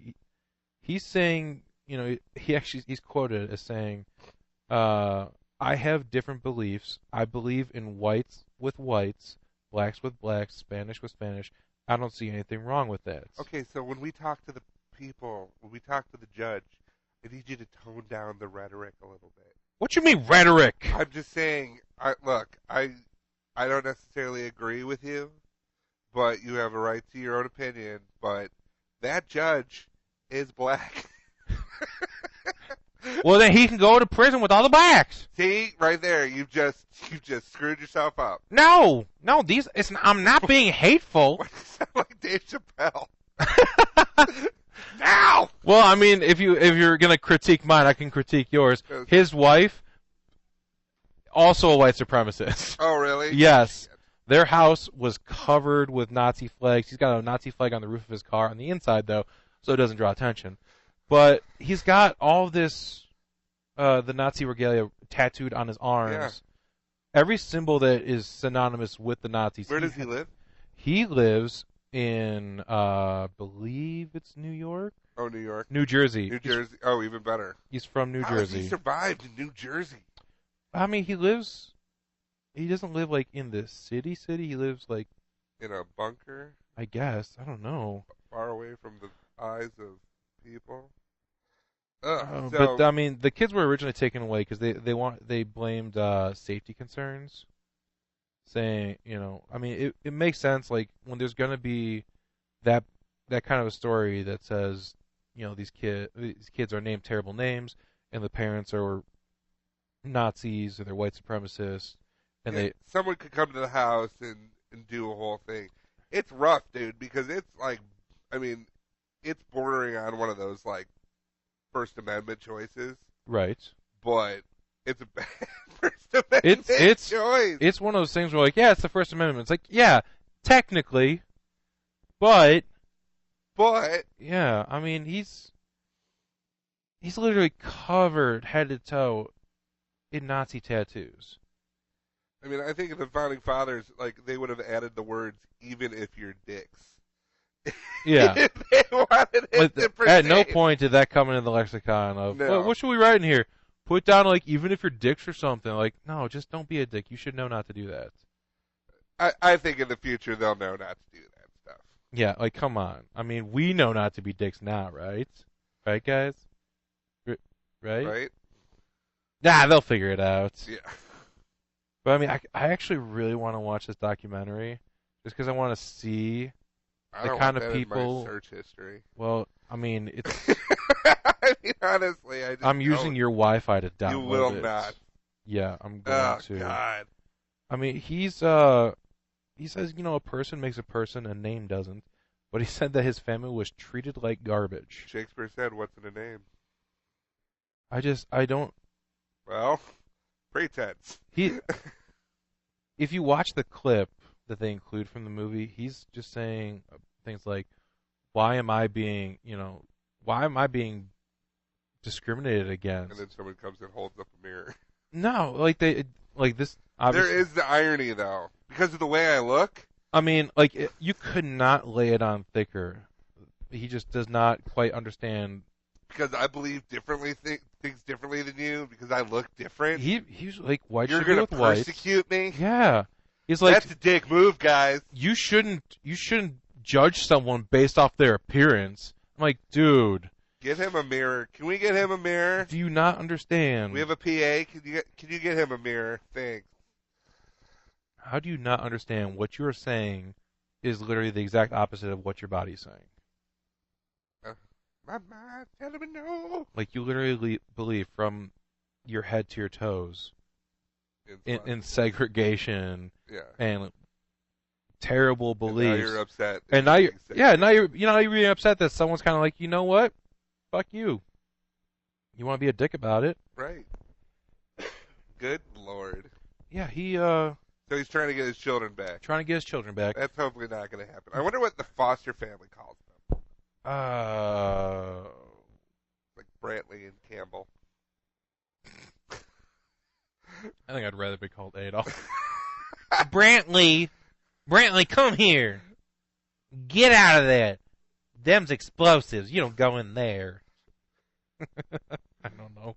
Speaker 5: he's saying, he's quoted as saying, I have different beliefs. I believe in whites with whites, blacks with blacks, Spanish with Spanish. I don't see anything wrong with that.
Speaker 4: Okay, so when we talk to the people, when we talk to the judge, I need you to tone down the rhetoric a little bit.
Speaker 5: What you mean rhetoric?
Speaker 4: I'm just saying, I don't necessarily agree with you, but you have a right to your own opinion, but that judge is black.
Speaker 5: Well, then he can go to prison with all the blacks.
Speaker 4: See, right there, you've just screwed yourself up.
Speaker 5: No, I'm not being hateful.
Speaker 4: Why do you sound like Dave Chappelle? Now!
Speaker 5: Well, I mean, if you're gonna critique mine, I can critique yours. His wife, also a white supremacist.
Speaker 4: Oh, really?
Speaker 5: Yes. Their house was covered with Nazi flags. He's got a Nazi flag on the roof of his car on the inside, though, so it doesn't draw attention. But he's got all this, the Nazi regalia tattooed on his arms.
Speaker 4: Yeah.
Speaker 5: Every symbol that is synonymous with the Nazis.
Speaker 4: Where does he live?
Speaker 5: He lives in, believe it's New York?
Speaker 4: Oh, New York.
Speaker 5: New Jersey.
Speaker 4: New Jersey. Oh, even better.
Speaker 5: He's from New
Speaker 4: How
Speaker 5: Jersey.
Speaker 4: has he survived in New Jersey?
Speaker 5: I mean, he doesn't live, like, in the city. He lives, like...
Speaker 4: In a bunker?
Speaker 5: I guess. I don't know.
Speaker 4: Far away from the eyes of people?
Speaker 5: But, I mean, the kids were originally taken away because they blamed safety concerns. Saying, I mean, it makes sense, like, when there's going to be that kind of a story that says, these kids are named terrible names, and the parents are Nazis or they're white supremacists, and
Speaker 4: someone could come to the house and do a whole thing. It's rough, dude, because it's like, I mean, it's bordering on one of those like First Amendment choices,
Speaker 5: right?
Speaker 4: But it's a bad First Amendment choice.
Speaker 5: It's one of those things where, like, yeah, it's the First Amendment. It's like, yeah, technically, but
Speaker 4: yeah,
Speaker 5: I mean, he's literally covered head to toe in Nazi tattoos.
Speaker 4: I mean, I think if the founding fathers, like, they would have added the words, even if you're dicks.
Speaker 5: Yeah.
Speaker 4: If they wanted it to
Speaker 5: at no
Speaker 4: pertain.
Speaker 5: point did that come into the lexicon of,
Speaker 4: No.
Speaker 5: what should we write in here? Put down, like, even if you're dicks or something. Like, no, just don't be a dick. You should know not to do that.
Speaker 4: I think in the future they'll know not to do that stuff.
Speaker 5: Yeah, like, come on. I mean, we know not to be dicks now, right? Right, guys? Right?
Speaker 4: Right?
Speaker 5: Nah, they'll figure it out.
Speaker 4: Yeah.
Speaker 5: But, I mean, I actually really want to watch this documentary just because I want to see
Speaker 4: I
Speaker 5: the
Speaker 4: don't
Speaker 5: kind
Speaker 4: want
Speaker 5: of
Speaker 4: that
Speaker 5: people.
Speaker 4: in my search history.
Speaker 5: Well, I mean, it's.
Speaker 4: I mean, honestly,
Speaker 5: I'm using your Wi-Fi to download it.
Speaker 4: You will not.
Speaker 5: Yeah, I'm going to.
Speaker 4: Oh God.
Speaker 5: I mean, he says, a person makes a person, a name doesn't. But he said that his family was treated like garbage.
Speaker 4: Shakespeare said, "What's in a name?"
Speaker 5: I don't.
Speaker 4: Well, pretense.
Speaker 5: If you watch the clip that they include from the movie, he's just saying things like, why am I being discriminated against?
Speaker 4: And then someone comes and holds up a mirror.
Speaker 5: No, like this. Obviously,
Speaker 4: There is the irony, though, because of the way I look.
Speaker 5: I mean, you could not lay it on thicker. He just does not quite understand.
Speaker 4: Because I believe differently, things differently than you. Because I look different.
Speaker 5: He's like, white
Speaker 4: You're
Speaker 5: should be
Speaker 4: gonna
Speaker 5: with whites.
Speaker 4: persecute me.
Speaker 5: Yeah, he's like,
Speaker 4: that's a dick move, guys.
Speaker 5: You shouldn't judge someone based off their appearance. I'm like, dude.
Speaker 4: Get him a mirror. Can we get him a mirror?
Speaker 5: Do you not understand?
Speaker 4: We have a PA. Can you get him a mirror? Thanks.
Speaker 5: How do you not understand what you're saying is literally the exact opposite of what your body's saying?
Speaker 4: My mind telling me no.
Speaker 5: Like, you literally believe from your head to your toes in segregation and terrible beliefs.
Speaker 4: And now you're upset.
Speaker 5: And now you're really upset that someone's kind of like, you know what? Fuck you. You want to be a dick about it.
Speaker 4: Right. Good Lord.
Speaker 5: Yeah,
Speaker 4: So he's trying to get his children back.
Speaker 5: That's
Speaker 4: hopefully not going to happen. I wonder what the foster family calls them. Like Brantley and Campbell.
Speaker 5: I think I'd rather be called Adolf. Brantley, come here. Get out of that. Them's explosives. You don't go in there. I don't know.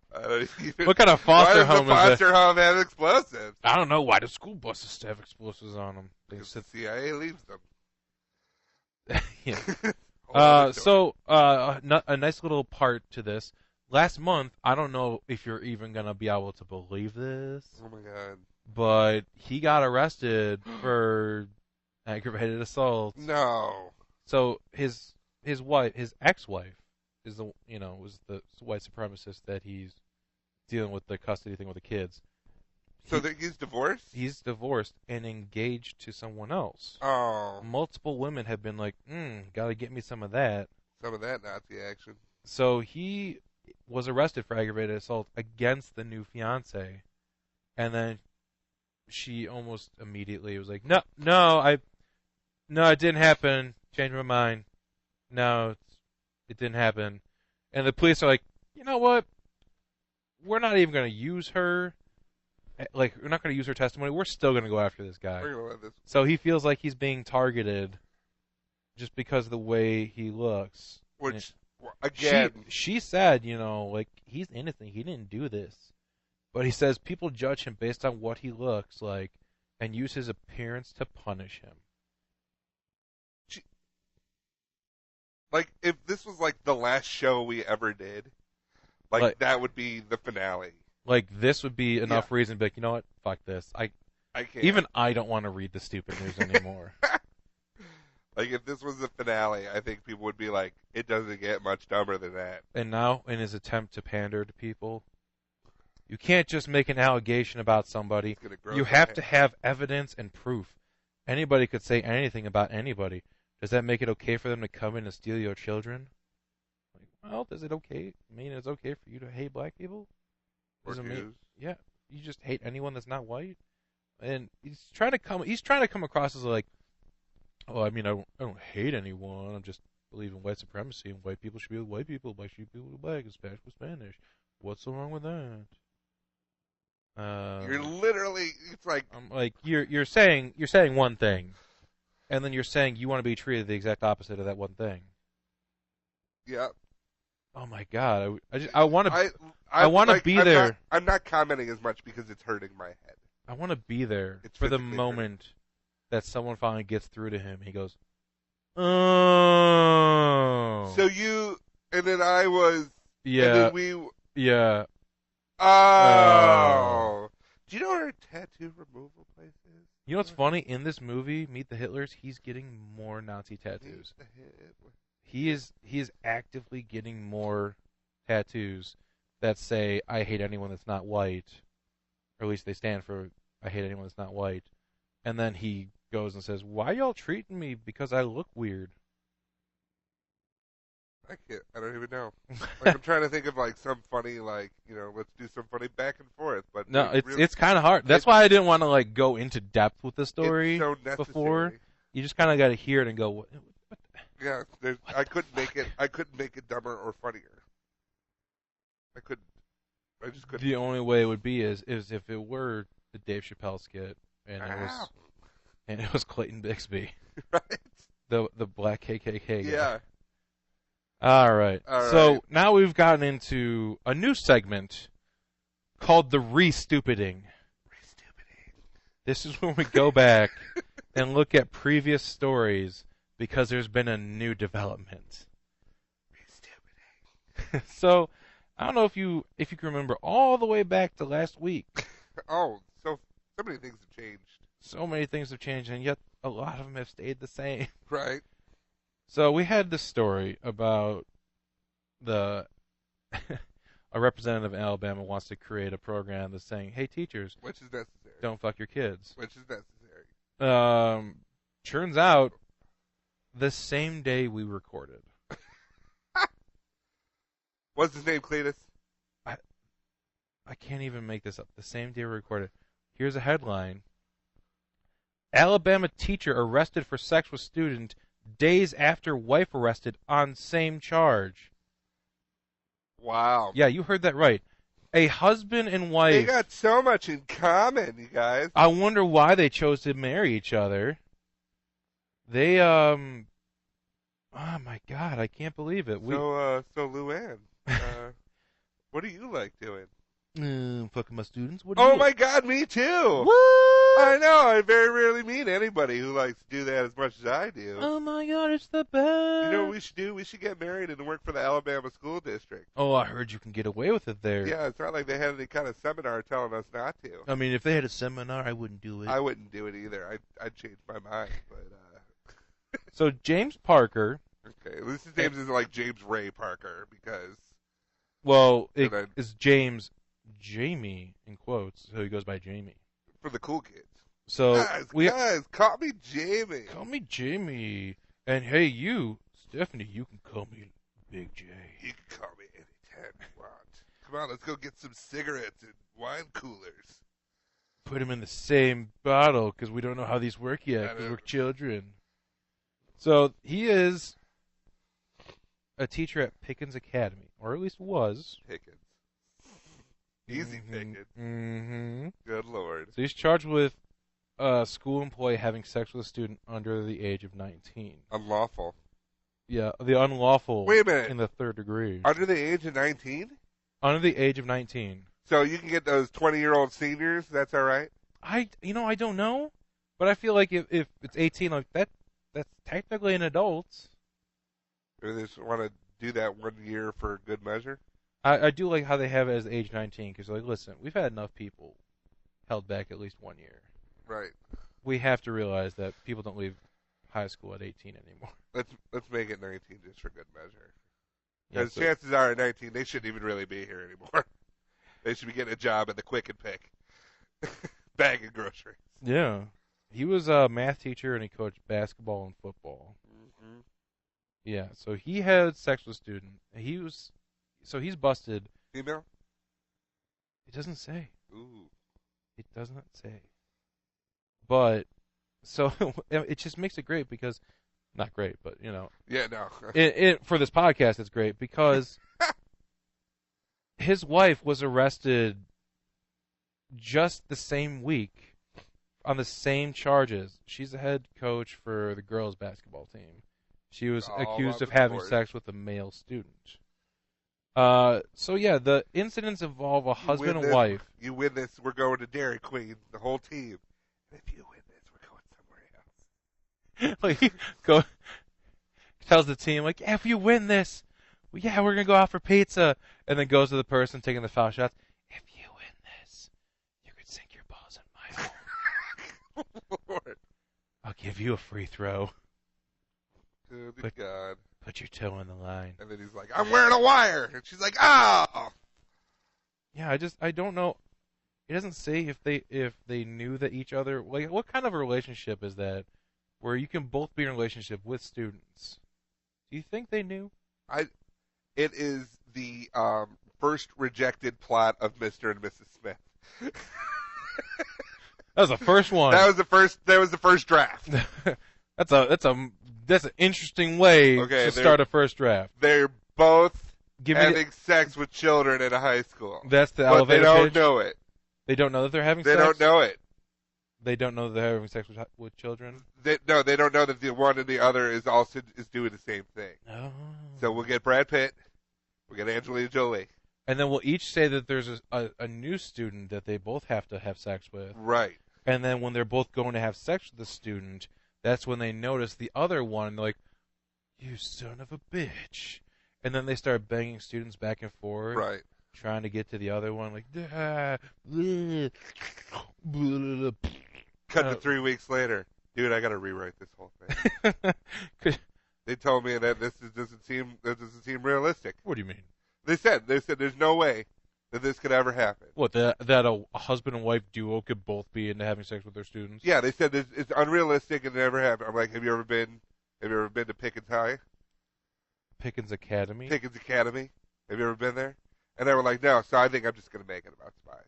Speaker 5: What kind of foster home is
Speaker 4: Why does the foster home have explosives?
Speaker 5: I don't know. Why do school buses have explosives on them?
Speaker 4: Because the CIA leaves them.
Speaker 5: Yeah. A nice little part to this. Last month, I don't know if you're even going to be able to believe this.
Speaker 4: Oh, my God.
Speaker 5: But he got arrested for aggravated assault.
Speaker 4: No.
Speaker 5: So his ex-wife, was the white supremacist that he's dealing with the custody thing with the kids.
Speaker 4: So he's divorced?
Speaker 5: He's divorced and engaged to someone else.
Speaker 4: Oh.
Speaker 5: Multiple women have been like, gotta get me some of that.
Speaker 4: Some of that Nazi action.
Speaker 5: So he was arrested for aggravated assault against the new fiance. And then she almost immediately was like, no, it didn't happen. Changed my mind. No, it didn't happen. And the police are like, you know what? We're not even going to use her. Like, we're not going to use her testimony. We're still going to go after this guy.
Speaker 4: We're gonna let this...
Speaker 5: So he feels like he's being targeted just because of the way he looks.
Speaker 4: Which, again...
Speaker 5: She said, he's innocent. He didn't do this. But he says people judge him based on what he looks like and use his appearance to punish him.
Speaker 4: Like, if this was, like, the last show we ever did, like that would be the finale.
Speaker 5: Like, this would be enough reason to be like, you know what? Fuck this. I
Speaker 4: can't.
Speaker 5: Even I don't want to read the stupid news anymore.
Speaker 4: Like, if this was the finale, I think people would be like, it doesn't get much dumber than that.
Speaker 5: And now, in his attempt to pander to people, you can't just make an allegation about somebody. You have to have evidence and proof. Anybody could say anything about anybody. Does that make it okay for them to come in and steal your children? Well, is it okay? I mean, it's okay for you to hate black people?
Speaker 4: Or Jews.
Speaker 5: Yeah, you just hate anyone that's not white? And he's trying to come across as like, oh, I mean, I don't hate anyone. I just believe in white supremacy, and white people should be with white people, black should be with black, and Spanish with Spanish. What's so wrong with that?
Speaker 4: You're literally, it's like,
Speaker 5: I'm like, you're saying one thing, and then you're saying you want to be treated the exact opposite of that one thing.
Speaker 4: Yeah.
Speaker 5: Oh my God! I want to be there.
Speaker 4: I'm not commenting as much because it's hurting my head.
Speaker 5: I want to be there for the moment that someone finally gets through to him. He goes, "Oh."
Speaker 4: So you, and then I was,
Speaker 5: yeah,
Speaker 4: and then we,
Speaker 5: yeah.
Speaker 4: Oh. Do you know where a tattoo removal place is?
Speaker 5: You know what's funny? In this movie, Meet the Hitlers, he's getting more Nazi tattoos. He is actively getting more tattoos that say, I hate anyone that's not white. Or at least they stand for, I hate anyone that's not white. And then he goes and says, why y'all treating me because I look weird?
Speaker 4: I can't. I don't even know. Like, I'm trying to think of like some funny, like, let's do some funny back and forth. But
Speaker 5: No, it's kind of hard. That's why I didn't want to like go into depth with the story
Speaker 4: it's so necessary.
Speaker 5: Before. You just kind of got to hear it and go, what?
Speaker 4: Yeah, I couldn't make it. I couldn't make it dumber or funnier. I couldn't. I just couldn't.
Speaker 5: The only way it would be is if it were the Dave Chappelle skit and it was Clayton Bixby,
Speaker 4: right?
Speaker 5: The black KKK guy.
Speaker 4: Yeah.
Speaker 5: All right. So now we've gotten into a new segment called the Re-Stupiding. This is when we go back and look at previous stories because there's been a new development. Re-Stupiding. So I don't know if you can remember all the way back to last week.
Speaker 4: Oh, so many things have changed.
Speaker 5: So many things have changed, and yet a lot of them have stayed the same.
Speaker 4: Right.
Speaker 5: So we had this story about a representative in Alabama wants to create a program that's saying, hey, teachers,
Speaker 4: which is necessary.
Speaker 5: Don't fuck your kids.
Speaker 4: Which is necessary.
Speaker 5: Turns out, the same day we recorded.
Speaker 4: What's his name, Cletus?
Speaker 5: I can't even make this up. The same day we recorded. Here's a headline. Alabama teacher arrested for sex with student days after wife arrested on same charge.
Speaker 4: Wow.
Speaker 5: Yeah, you heard that right. A husband and wife.
Speaker 4: They got so much in common, you guys.
Speaker 5: I wonder why they chose to marry each other. They, oh my God, I can't believe it.
Speaker 4: So Luann, what do you like doing?
Speaker 5: Fucking my students.
Speaker 4: Oh my God, me too.
Speaker 5: What?
Speaker 4: I know. I very rarely meet anybody who likes to do that as much as I do.
Speaker 5: Oh my God, it's the best.
Speaker 4: You know what we should do? We should get married and work for the Alabama school district.
Speaker 5: Oh, I heard you can get away with it there.
Speaker 4: Yeah, it's not like they had any kind of seminar telling us not to.
Speaker 5: I mean, if they had a seminar, I wouldn't do it.
Speaker 4: I wouldn't do it either. I'd change my mind. But
Speaker 5: So James Parker.
Speaker 4: Okay, at least his name isn't like James Ray Parker because.
Speaker 5: Well, it is James Jamie in quotes, so he goes by Jamie.
Speaker 4: For the cool kids.
Speaker 5: So
Speaker 4: guys, call me Jamie.
Speaker 5: Call me Jamie. And hey, you, Stephanie, you can call me Big J.
Speaker 4: You can call me anytime you want. Come on, let's go get some cigarettes and wine coolers.
Speaker 5: Put them in the same bottle because we don't know how these work yet because we're children. So he is a teacher at Pickens Academy, or at least was.
Speaker 4: Pickens. Easy Pickens.
Speaker 5: Mm-hmm.
Speaker 4: Good Lord.
Speaker 5: So he's charged with a school employee having sex with a student under the age of 19.
Speaker 4: Unlawful.
Speaker 5: Yeah, the unlawful.
Speaker 4: Wait a minute.
Speaker 5: In the third degree.
Speaker 4: Under the age of 19?
Speaker 5: Under the age of 19.
Speaker 4: So you can get those 20-year-old seniors. That's all right.
Speaker 5: I don't know, but I feel like if it's 18, like that's technically an adult.
Speaker 4: Or they just want to do that 1 year for good measure.
Speaker 5: I do like how they have it as age 19 because like, listen, we've had enough people held back at least 1 year.
Speaker 4: Right.
Speaker 5: We have to realize that people don't leave high school at 18 anymore.
Speaker 4: Let's make it 19 just for good measure. Because chances are at 19 they shouldn't even really be here anymore. They should be getting a job at the Quick and Pick, bagging groceries.
Speaker 5: Yeah, he was a math teacher and he coached basketball and football.
Speaker 4: Mm-hmm.
Speaker 5: Yeah, so he had sex with a student. He's busted.
Speaker 4: Female?
Speaker 5: It doesn't say.
Speaker 4: Ooh.
Speaker 5: It does not say. But, so, it just makes it great because, not great, but, you know.
Speaker 4: Yeah, no.
Speaker 5: For this podcast, it's great because his wife was arrested just the same week on the same charges. She's the head coach for the girls' basketball team. She was accused of having sex with a male student. So yeah, the incidents involve a husband and wife.
Speaker 4: You win this, we're going to Dairy Queen, the whole team. And if you win this, we're going somewhere else.
Speaker 5: Like, tells the team, like, yeah, if you win this, well, yeah, we're gonna go out for pizza. And then goes to the person taking the foul shots. If you win this, you could sink your balls in my hole. I'll give you a free throw.
Speaker 4: Good God.
Speaker 5: Put your toe in the line.
Speaker 4: And then he's like, I'm wearing a wire. And she's like, oh.
Speaker 5: Yeah, I don't know. It doesn't say if they knew that each other, like, what kind of a relationship is that where you can both be in a relationship with students? Do you think they knew?
Speaker 4: It is the first rejected plot of Mr. and Mrs. Smith.
Speaker 5: That was the first one.
Speaker 4: That was the first draft.
Speaker 5: That's an interesting way to start a first draft.
Speaker 4: They're both having sex with children in a high school.
Speaker 5: That's the
Speaker 4: but
Speaker 5: elevator
Speaker 4: they don't
Speaker 5: pitch?
Speaker 4: know it.
Speaker 5: They don't know that they're having sex?
Speaker 4: They don't know it.
Speaker 5: They don't know that they're having sex with children?
Speaker 4: They don't know that the one and the other is doing the same thing.
Speaker 5: Oh.
Speaker 4: So we'll get Brad Pitt. We'll get Angelina Jolie.
Speaker 5: And then we'll each say that there's a new student that they both have to have sex with.
Speaker 4: Right.
Speaker 5: And then when they're both going to have sex with the student, that's when they notice the other one, and they're like, you son of a bitch. And then they start banging students back and forth.
Speaker 4: Right.
Speaker 5: Trying to get to the other one, like, bleh, bleh.
Speaker 4: Cut to 3 weeks later. Dude, I got to rewrite this whole thing. They told me that this doesn't seem realistic.
Speaker 5: What do you mean?
Speaker 4: They said there's no way that this could ever happen.
Speaker 5: What, that a husband and wife duo could both be into having sex with their students?
Speaker 4: Yeah, they said it's unrealistic and never happened. I'm like, have you ever been to Pickens High?
Speaker 5: Pickens Academy?
Speaker 4: Pickens Academy. Have you ever been there? And they were like, no. So I think I'm just gonna make it about spies.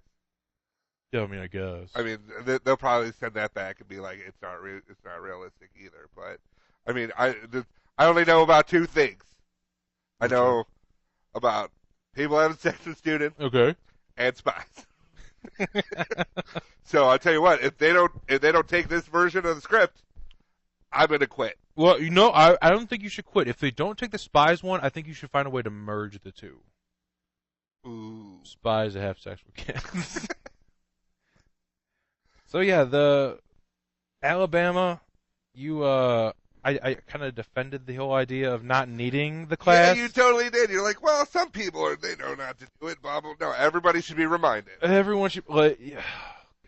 Speaker 5: Yeah, I mean, I guess.
Speaker 4: I mean, they'll probably send that back and be like, it's not realistic either. But I mean, I only know about two things. I know about people having sex with students.
Speaker 5: Okay.
Speaker 4: And spies. So I'll tell you what, if they don't take this version of the script, I'm gonna quit.
Speaker 5: Well, I don't think you should quit. If they don't take the spies one, I think you should find a way to merge the two.
Speaker 4: Ooh.
Speaker 5: Spies that have sex with kids. So yeah, the Alabama, I kind of defended the whole idea of not needing the class.
Speaker 4: Yeah, you totally did. You're like, well, some people they know not to do it. Blah blah. No, everybody should be reminded.
Speaker 5: Everyone should. Like,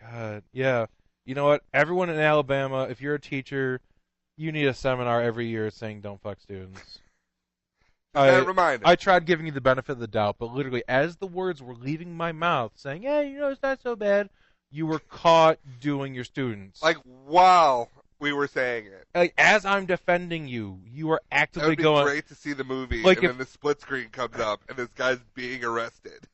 Speaker 5: God, yeah. You know what? Everyone in Alabama, if you're a teacher, you need a seminar every year saying don't fuck students. I tried giving you the benefit of the doubt, but literally, as the words were leaving my mouth, saying, "Hey, it's not so bad," you were caught doing your students.
Speaker 4: Like while we were saying it.
Speaker 5: Like as I'm defending you, you are actively going.
Speaker 4: It would be great to see the movie,
Speaker 5: like
Speaker 4: and then the split screen comes up, and this guy's being arrested.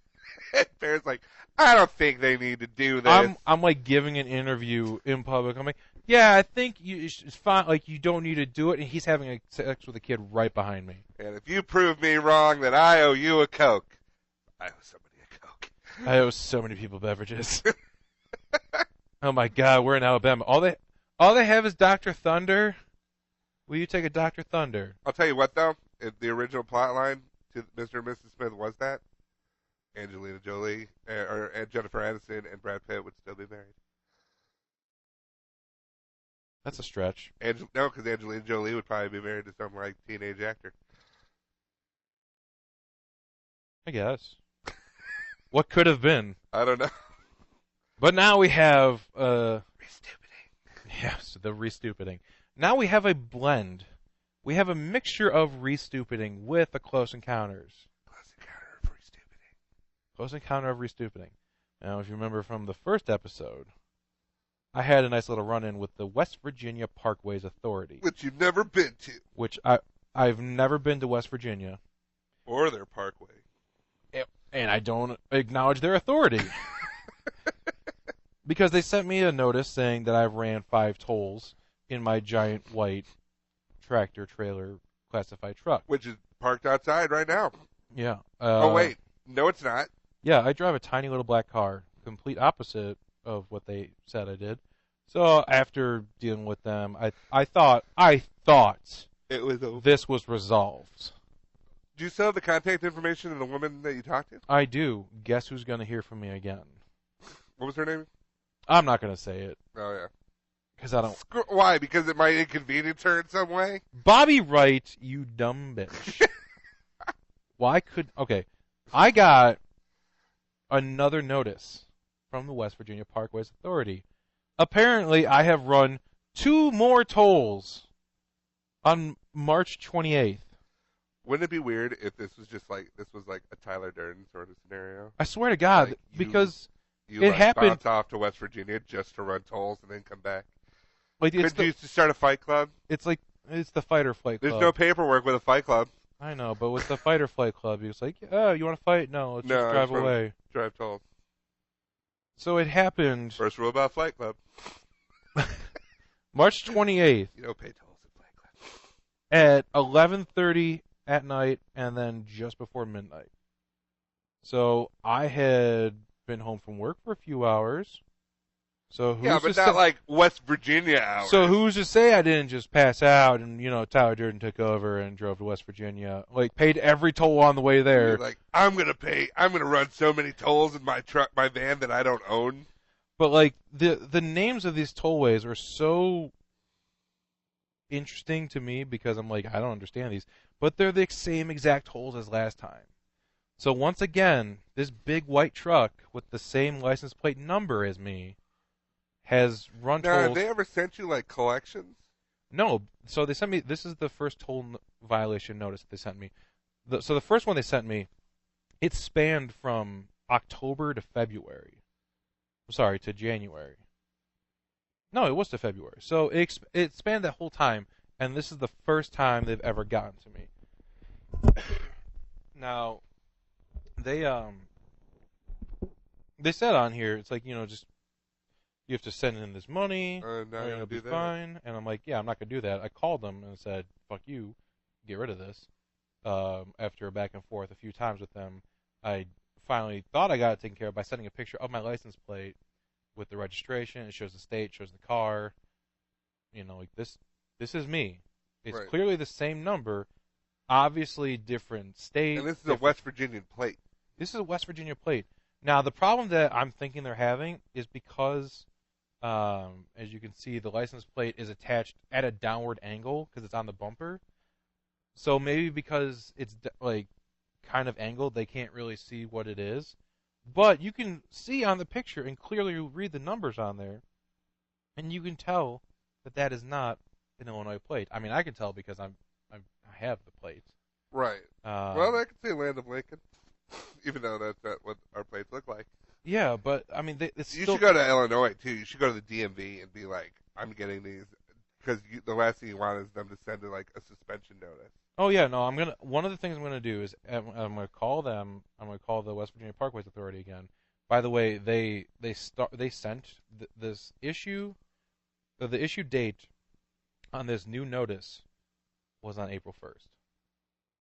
Speaker 4: And Bear's like, I don't think they need to do this.
Speaker 5: I'm like giving an interview in public. I'm like, yeah, I think it's fine. Like you don't need to do it. And he's having sex with a kid right behind me.
Speaker 4: And if you prove me wrong, then I owe you a Coke. I owe somebody a Coke.
Speaker 5: I owe so many people beverages. Oh my God, we're in Alabama. All they have is Dr. Thunder. Will you take a Dr. Thunder?
Speaker 4: I'll tell you what, though. If the original plot line to Mr. and Mrs. Smith was that, Angelina Jolie and Jennifer Aniston and Brad Pitt would still be married.
Speaker 5: That's a stretch.
Speaker 4: No, because Angelina Jolie would probably be married to some like teenage actor.
Speaker 5: I guess. What could have been?
Speaker 4: I don't know.
Speaker 5: But now we have
Speaker 4: re-stupiding.
Speaker 5: Yes, the re-stupiding. Now we have a blend. We have a mixture of re-stupiding with a Close Encounters. Close Encounter of Re-Stupiding. Now, if you remember from the first episode, I had a nice little run-in with the West Virginia Parkways Authority.
Speaker 4: Which you've never been to.
Speaker 5: Which I've never been to West Virginia.
Speaker 4: Or their parkway.
Speaker 5: And I don't acknowledge their authority. Because they sent me a notice saying that I ran 5 tolls in my giant white tractor-trailer classified truck.
Speaker 4: Which is parked outside right now.
Speaker 5: Yeah.
Speaker 4: Oh, wait. No, it's not.
Speaker 5: Yeah, I drive a tiny little black car, complete opposite of what they said I did. So after dealing with them, I thought
Speaker 4: it was over.
Speaker 5: This was resolved.
Speaker 4: Do you still have the contact information of the woman that you talked to?
Speaker 5: I do. Guess who's going to hear from me again?
Speaker 4: What was her name?
Speaker 5: I'm not going to say it.
Speaker 4: Oh, yeah.
Speaker 5: Because I don't...
Speaker 4: Why? Because it might inconvenience her in some way?
Speaker 5: Bobby Wright, you dumb bitch. Why could... Okay. I got another notice from the West Virginia Parkways Authority. Apparently, I have run 2 more tolls on March 28th.
Speaker 4: Wouldn't it be weird if this was like a Tyler Durden sort of scenario?
Speaker 5: I swear to God,
Speaker 4: Like
Speaker 5: because
Speaker 4: you
Speaker 5: it happened.
Speaker 4: bounce off to West Virginia just to run tolls and then come back.
Speaker 5: Like
Speaker 4: Could you to start a fight club?
Speaker 5: It's the fight or flight club.
Speaker 4: There's no paperwork with a fight club.
Speaker 5: I know, but with the fight or flight club, he was like, "Oh, you want to fight? No, let's just drive away."
Speaker 4: Drive tolls.
Speaker 5: So it happened.
Speaker 4: First rule about Fight Club.
Speaker 5: March 28th.
Speaker 4: You don't pay tolls at Fight Club.
Speaker 5: At 11:30 at night, and then just before midnight. So I had been home from work for a few hours. So
Speaker 4: but not like West Virginia hours.
Speaker 5: So who's to say I didn't just pass out and Tyler Durden took over and drove to West Virginia, like paid every toll on the way there.
Speaker 4: You're like, I'm gonna run so many tolls in my van that I don't own.
Speaker 5: But like the names of these tollways are so interesting to me because I'm like, I don't understand these, but they're the same exact tolls as last time. So once again, this big white truck with the same license plate number as me has run tolls.
Speaker 4: Have they ever sent you like collections?
Speaker 5: No. So they sent me. This is the first toll violation notice that they sent me. So the first one they sent me, it spanned from October to February. Sorry, to January. No, it was to February. So it spanned that whole time, and this is the first time they've ever gotten to me. Now, they said on here, it's like, just you have to send in this money, and it'll be fine. And I'm like, yeah, I'm not going to do that. I called them and said, fuck you, get rid of this. After a back and forth a few times with them, I finally thought I got it taken care of by sending a picture of my license plate with the registration. It shows the state, shows the car. Like this is me. It's
Speaker 4: right.
Speaker 5: Clearly the same number, obviously different state.
Speaker 4: And this is a West Virginian plate.
Speaker 5: This is a West Virginia plate. Now, the problem that I'm thinking they're having is because, as you can see, the license plate is attached at a downward angle because it's on the bumper. So maybe because it's like kind of angled, they can't really see what it is. But you can see on the picture and clearly read the numbers on there, and you can tell that is not an Illinois plate. I mean, I can tell because I have the plate.
Speaker 4: Right. Well, I can say Land of Lincoln, even though that's not what our plates look like.
Speaker 5: Yeah, but I mean, you
Speaker 4: should go to Illinois too. You should go to the DMV and be like, I'm getting these, because the last thing you want is them to send like a suspension notice.
Speaker 5: Oh yeah, no. One of the things I'm gonna do is I'm gonna call them. I'm gonna call the West Virginia Parkways Authority again. By the way, they sent this issue, the issue date on this new notice was on April 1st,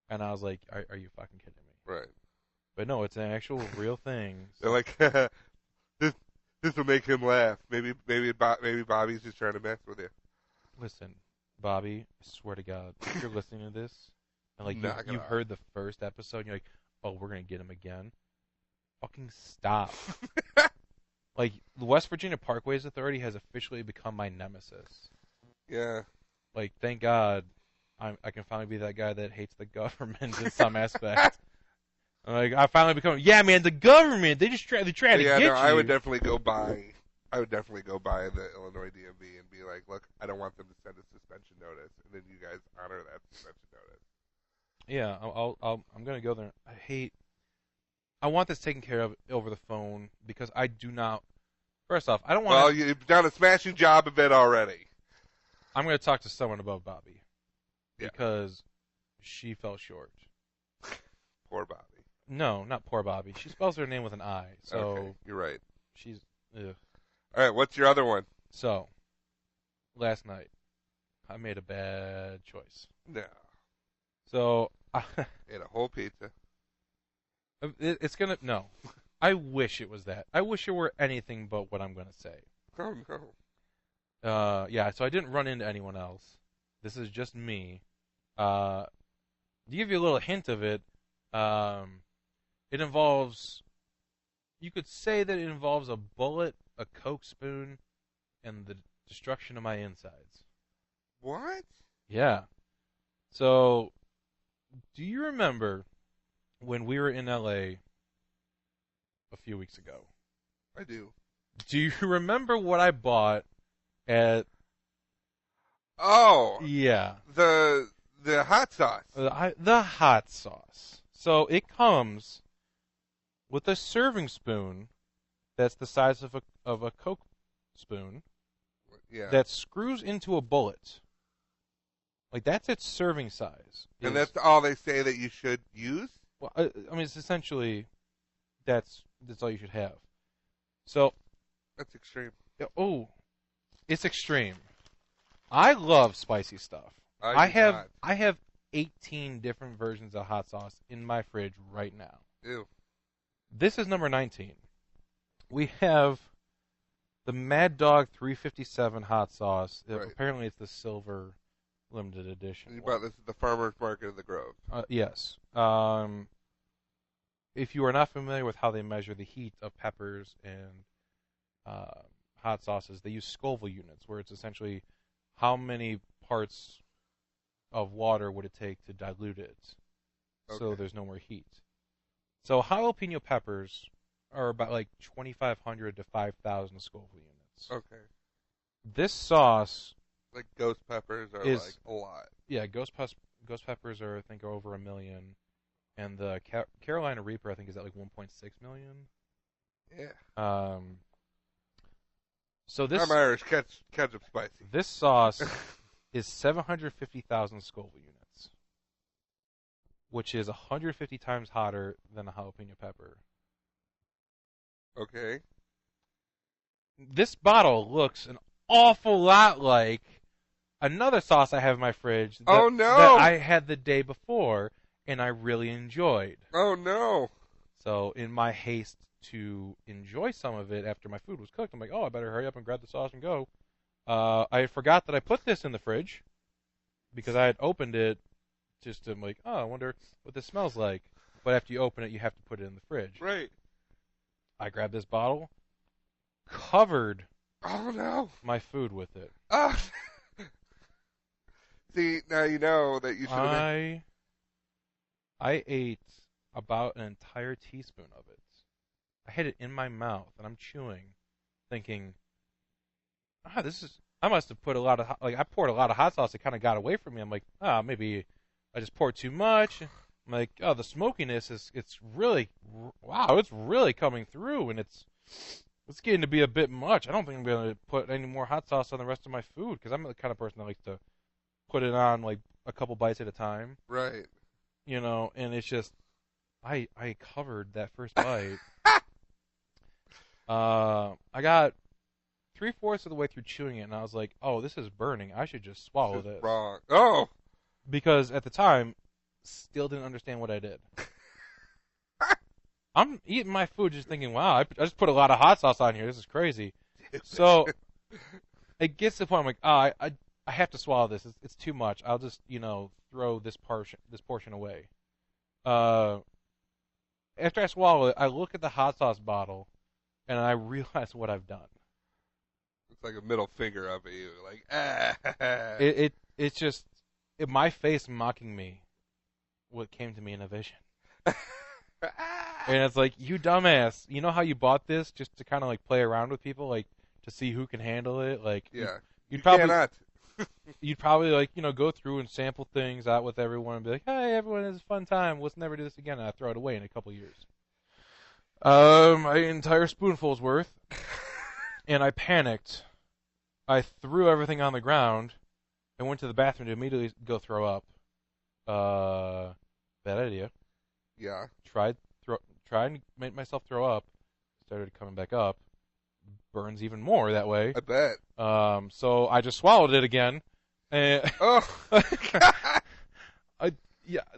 Speaker 5: and I was like, are you fucking kidding me?
Speaker 4: Right.
Speaker 5: But no, it's an actual real thing.
Speaker 4: They're like, this will make him laugh. Maybe Bobby's just trying to mess with you.
Speaker 5: Listen, Bobby, I swear to God, if you're listening to this, and like you heard the first episode, and you're like, oh, we're gonna get him again. Fucking stop. Like, the West Virginia Parkways Authority has officially become my nemesis.
Speaker 4: Yeah.
Speaker 5: Like, thank God, I can finally be that guy that hates the government in some aspect. Like, I finally become, yeah, man, the government, they try to get you.
Speaker 4: I would definitely go by the Illinois DMV and be like, look, I don't want them to send a suspension notice, and then you guys honor that suspension notice.
Speaker 5: Yeah, I'm gonna go there. I want this taken care of over the phone because I do not. First off, I don't want.
Speaker 4: Well, you've done a smashing job of it already.
Speaker 5: I'm gonna talk to someone about Bobby because she fell short.
Speaker 4: Poor Bobby.
Speaker 5: No, not poor Bobby. She spells her name with an I. So
Speaker 4: okay, you're right.
Speaker 5: She's. Ugh.
Speaker 4: All right, what's your other one?
Speaker 5: So, last night, I made a bad choice.
Speaker 4: No.
Speaker 5: So,
Speaker 4: ate a whole pizza.
Speaker 5: It's gonna no. I wish it was that. I wish it were anything but what I'm gonna say.
Speaker 4: Oh no.
Speaker 5: Yeah. So I didn't run into anyone else. This is just me. To give you a little hint of it, it involves. You could say that it involves a bullet, a Coke spoon, and the destruction of my insides.
Speaker 4: What?
Speaker 5: Yeah. So, do you remember when we were in LA a few weeks ago?
Speaker 4: I do.
Speaker 5: Do you remember what I bought at
Speaker 4: Oh,
Speaker 5: Yeah.
Speaker 4: the hot sauce.
Speaker 5: The hot sauce. So it comes with a serving spoon that's the size of a Coke spoon
Speaker 4: Yeah.
Speaker 5: that screws into a bullet. Like, that's its serving size.
Speaker 4: And that's all they say that you should use?
Speaker 5: Well, I mean, it's essentially that's all you should have. So,
Speaker 4: That's extreme.
Speaker 5: it's extreme. I love spicy stuff. I have 18 different versions of hot sauce in my fridge right now.
Speaker 4: Ew.
Speaker 5: This is number 19. We have the Mad Dog 357 hot sauce.
Speaker 4: Right.
Speaker 5: Apparently, it's the silver limited edition.
Speaker 4: You bought this at the farmer's market in the Grove.
Speaker 5: Yes. If you are not familiar with how they measure the heat of peppers and hot sauces, they use Scoville units, where it's essentially how many parts of water would it take to dilute it so there's no more heat. So jalapeno peppers are about like 2,500 to 5,000 Scoville units.
Speaker 4: Okay.
Speaker 5: This sauce,
Speaker 4: Like ghost peppers are like a lot.
Speaker 5: Yeah, ghost peppers are, I think, over 1 million, and the Carolina Reaper, I think, is at like 1.6 million.
Speaker 4: Yeah.
Speaker 5: So this
Speaker 4: I'm Irish. Ketchup spicy.
Speaker 5: This sauce is 750,000 Scoville units, which is 150 times hotter than a jalapeno pepper.
Speaker 4: Okay.
Speaker 5: This bottle looks an awful lot like another sauce I have in my fridge that I had the day before and I really enjoyed.
Speaker 4: Oh, no.
Speaker 5: So in my haste to enjoy some of it after my food was cooked, I'm like, oh, I better hurry up and grab the sauce and go. I forgot that I put this in the fridge because I had opened it just to like, oh, I wonder what this smells like. But after you open it, you have to put it in the fridge.
Speaker 4: Right.
Speaker 5: I grabbed this bottle, covered my food with it.
Speaker 4: Oh. See, now you know that you should have...
Speaker 5: I ate about an entire teaspoon of it. I had it in my mouth, and I'm chewing, thinking, I must have put a lot of, I poured a lot of hot sauce. It kind of got away from me. I'm like, maybe I just poured too much. I'm like, the smokiness it's really coming through, and it's getting to be a bit much. I don't think I'm going to put any more hot sauce on the rest of my food, because I'm the kind of person that likes to put it on, like, a couple bites at a time.
Speaker 4: Right.
Speaker 5: You know, and it's just, I covered that first bite. I got 3/4 of the way through chewing it, and I was like, oh, this is burning. I should just swallow this.
Speaker 4: Wrong. Oh!
Speaker 5: Because at the time, still didn't understand what I did. I'm eating my food just thinking, wow, I just put a lot of hot sauce on here. This is crazy. So it gets to the point, I'm like, I have to swallow this. It's too much. I'll just, throw this portion away. After I swallow it, I look at the hot sauce bottle, and I realize what I've done.
Speaker 4: It's like a middle finger up at you, like, ah.
Speaker 5: It's just my face mocking me. What came to me in a vision. And it's like, you dumbass. You know how you bought this just to kind of like play around with people, like to see who can handle it? Like,
Speaker 4: yeah.
Speaker 5: You'd probably
Speaker 4: cannot.
Speaker 5: You'd probably like, go through and sample things out with everyone and be like, hey, everyone, it's a fun time. Let's never do this again. And I throw it away in a couple years. My entire spoonful's worth. And I panicked. I threw everything on the ground and went to the bathroom to immediately go throw up. Bad idea.
Speaker 4: Yeah.
Speaker 5: Tried and made myself throw up. Started coming back up. Burns even more that way.
Speaker 4: I bet.
Speaker 5: So I just swallowed it again. And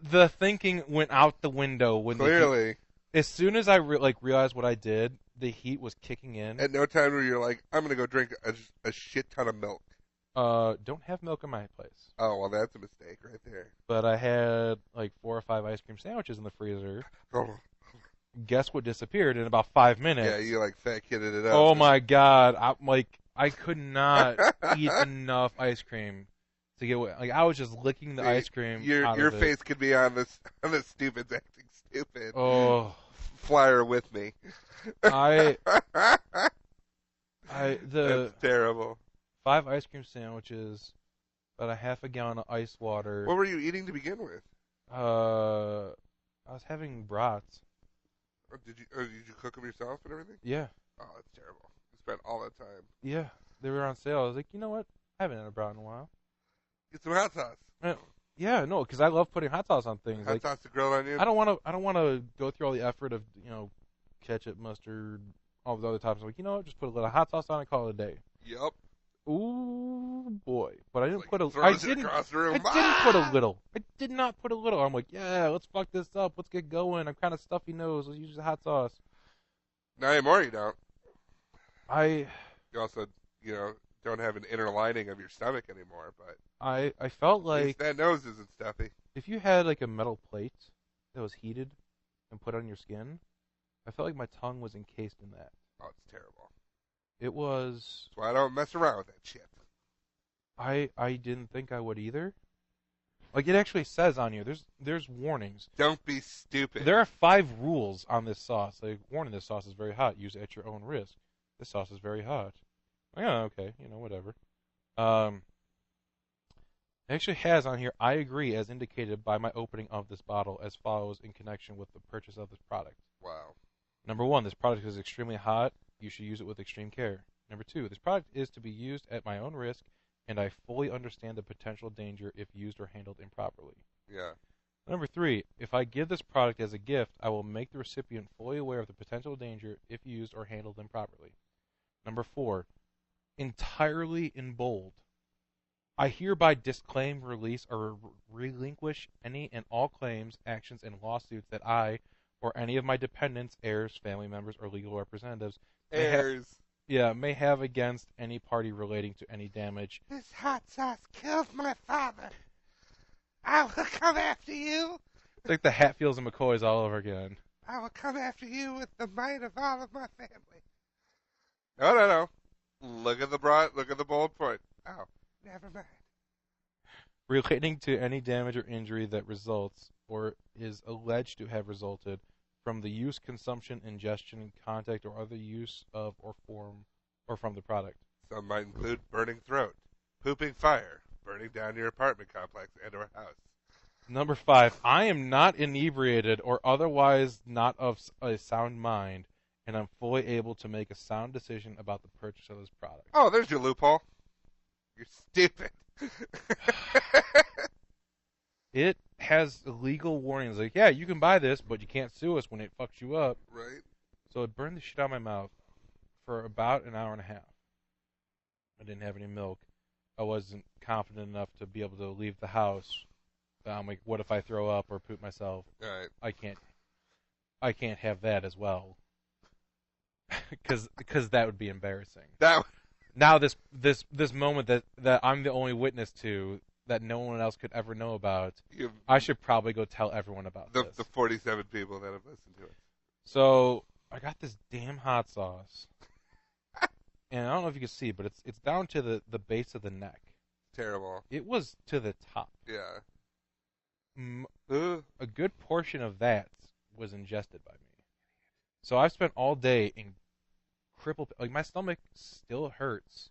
Speaker 5: the thinking went out the window when
Speaker 4: clearly.
Speaker 5: As soon as I realized what I did, the heat was kicking in.
Speaker 4: At no time where you're like, I'm gonna go drink a shit ton of milk.
Speaker 5: Don't have milk in my place.
Speaker 4: Oh, well, that's a mistake right there.
Speaker 5: But I had like 4 or 5 ice cream sandwiches in the freezer. Guess what disappeared in about 5 minutes?
Speaker 4: Yeah, you like fat kidded it up.
Speaker 5: Oh my god! I could not eat enough ice cream to get away. Like, I was just licking the ice cream.
Speaker 4: Your face could be on this stupid's acting stupid.
Speaker 5: Oh,
Speaker 4: flyer with me.
Speaker 5: That's
Speaker 4: terrible.
Speaker 5: 5 ice cream sandwiches, about a half a gallon of ice water.
Speaker 4: What were you eating to begin with?
Speaker 5: I was having brats.
Speaker 4: Did you cook them yourself and everything?
Speaker 5: Yeah.
Speaker 4: Oh, that's terrible. You spent all that time.
Speaker 5: Yeah. They were on sale. I was like, you know what? I haven't had a brat in a while.
Speaker 4: Get some hot sauce.
Speaker 5: Yeah, no, because I love putting hot sauce on things.
Speaker 4: Hot sauce to grilled onion.
Speaker 5: I don't want to go through all the effort of ketchup, mustard, all the other toppings. I'm like, you know what? Just put a little hot sauce on it, call it a day.
Speaker 4: Yep.
Speaker 5: Ooh boy, but I didn't put a.
Speaker 4: Across the room.
Speaker 5: I didn't put a little. I did not put a little. I'm like, yeah, let's fuck this up. Let's get going. I'm kind of stuffy nose. Let's use the hot sauce.
Speaker 4: Not anymore. You don't.
Speaker 5: You
Speaker 4: also, don't have an inner lining of your stomach anymore. But
Speaker 5: I felt like
Speaker 4: that nose isn't stuffy.
Speaker 5: If you had like a metal plate that was heated and put on your skin, I felt like my tongue was encased in that.
Speaker 4: Oh, it's terrible.
Speaker 5: It was.
Speaker 4: That's why I don't mess around with that shit.
Speaker 5: I didn't think I would either. Like it actually says on here, there's warnings.
Speaker 4: Don't be stupid.
Speaker 5: There are 5 rules on this sauce. Like, warning, this sauce is very hot. Use it at your own risk. This sauce is very hot. Oh, yeah, okay, whatever. It actually has on here, I agree, as indicated by my opening of this bottle, as follows in connection with the purchase of this product.
Speaker 4: Wow.
Speaker 5: Number 1, this product is extremely hot. You should use it with extreme care. Number 2, this product is to be used at my own risk, and I fully understand the potential danger if used or handled improperly.
Speaker 4: Yeah.
Speaker 5: Number 3, if I give this product as a gift, I will make the recipient fully aware of the potential danger if used or handled improperly. Number 4, entirely in bold, I hereby disclaim, release, or relinquish any and all claims, actions, and lawsuits that I or any of my dependents, heirs, family members, or legal representatives may have against any party relating to any damage.
Speaker 4: This hot sauce killed my father. I will come after you.
Speaker 5: It's like the Hatfields and McCoys all over again.
Speaker 4: I will come after you with the might of all of my family. No. Look at the bold point. Oh, never mind.
Speaker 5: Relating to any damage or injury that results or is alleged to have resulted from the use, consumption, ingestion, contact, or other use of or from the product.
Speaker 4: Some might include burning throat, pooping fire, burning down your apartment complex and or house.
Speaker 5: Number 5, I am not inebriated or otherwise not of a sound mind, and I'm fully able to make a sound decision about the purchase of this product.
Speaker 4: Oh, there's your loophole. You're stupid.
Speaker 5: It has legal warnings like, yeah, you can buy this, but you can't sue us when it fucks you up.
Speaker 4: Right.
Speaker 5: So it burned the shit out of my mouth for about an hour and a half. I didn't have any milk. I wasn't confident enough to be able to leave the house. I'm like, what if I throw up or poop myself?
Speaker 4: Right.
Speaker 5: I can't have that as well. Because that would be embarrassing. Now this moment that I'm the only witness to, that no one else could ever know about, I should probably go tell everyone about this.
Speaker 4: The 47 people that have listened to it.
Speaker 5: So I got this damn hot sauce, and I don't know if you can see, but it's down to the base of the neck.
Speaker 4: Terrible.
Speaker 5: It was to the top.
Speaker 4: Yeah.
Speaker 5: A good portion of that was ingested by me. So I've spent all day in crippled. Like, my stomach still hurts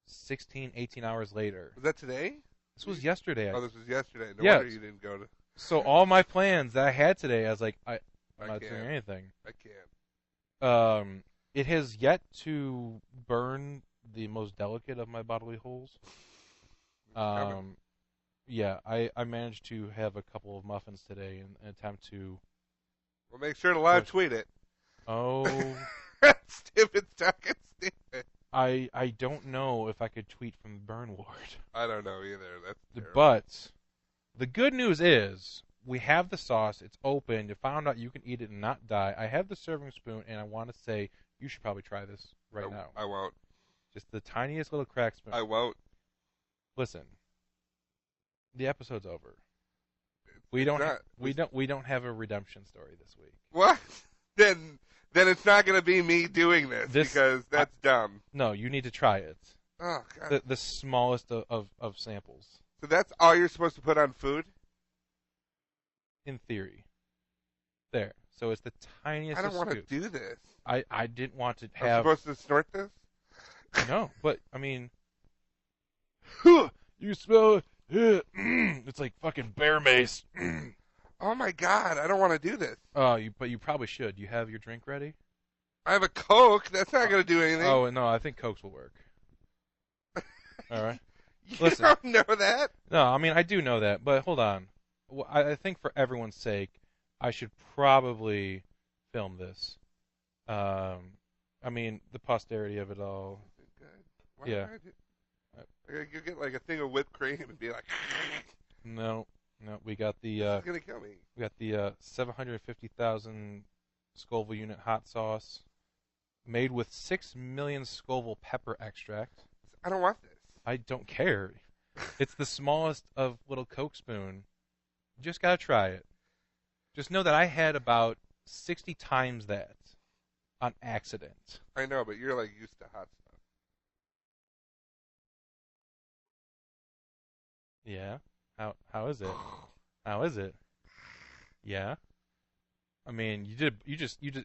Speaker 5: 16, 18 hours later.
Speaker 4: Was that today?
Speaker 5: This was yesterday.
Speaker 4: Oh, this was yesterday. No
Speaker 5: yes.
Speaker 4: wonder you didn't go to...
Speaker 5: So all my plans that I had today, I was like, I'm not doing anything.
Speaker 4: I can't.
Speaker 5: It has yet to burn the most delicate of my bodily holes. Yeah, I managed to have a couple of muffins today in an attempt to...
Speaker 4: Well, make sure to live tweet it.
Speaker 5: Oh...
Speaker 4: Stupid talking stupid.
Speaker 5: I don't know if I could tweet from the burn ward.
Speaker 4: I don't know either. That's terrible.
Speaker 5: But the good news is we have the sauce. It's open. You found out you can eat it and not die. I have the serving spoon, and I want to say you should probably try this now.
Speaker 4: I won't.
Speaker 5: Just the tiniest little crack spoon.
Speaker 4: I won't.
Speaker 5: Listen, the episode's over. We don't have a redemption story this week.
Speaker 4: What? Then it's not going to be me doing this because that's dumb.
Speaker 5: No, you need to try it.
Speaker 4: Oh, God.
Speaker 5: The smallest of samples.
Speaker 4: So that's all you're supposed to put on food?
Speaker 5: In theory. There. So it's the tiniest.
Speaker 4: I don't want to do this.
Speaker 5: I didn't want to have...
Speaker 4: I'm supposed to snort this?
Speaker 5: No, but, I mean... You smell it? It's like fucking bear mace.
Speaker 4: Oh my God, I don't want to do this.
Speaker 5: But you probably should. You have your drink ready?
Speaker 4: I have a Coke. That's not going to do anything.
Speaker 5: Oh no, I think Cokes will work. All right.
Speaker 4: You
Speaker 5: Listen.
Speaker 4: don't know that?
Speaker 5: No, I mean I do know that, but hold on. Well, I think for everyone's sake, I should probably film this. I mean the posterity of it all.
Speaker 4: Why
Speaker 5: Yeah.
Speaker 4: You get like a thing of whipped cream and be like,
Speaker 5: No, we got the
Speaker 4: this is going to kill me.
Speaker 5: 750,000 Scoville unit hot sauce, made with 6 million Scoville pepper extract.
Speaker 4: I don't want this.
Speaker 5: I don't care. It's the smallest of little Coke spoon. You just gotta try it. Just know that I had about 60 times that on accident.
Speaker 4: I know, but you're like used to hot stuff.
Speaker 5: Yeah. How is it? How is it? Yeah. I mean,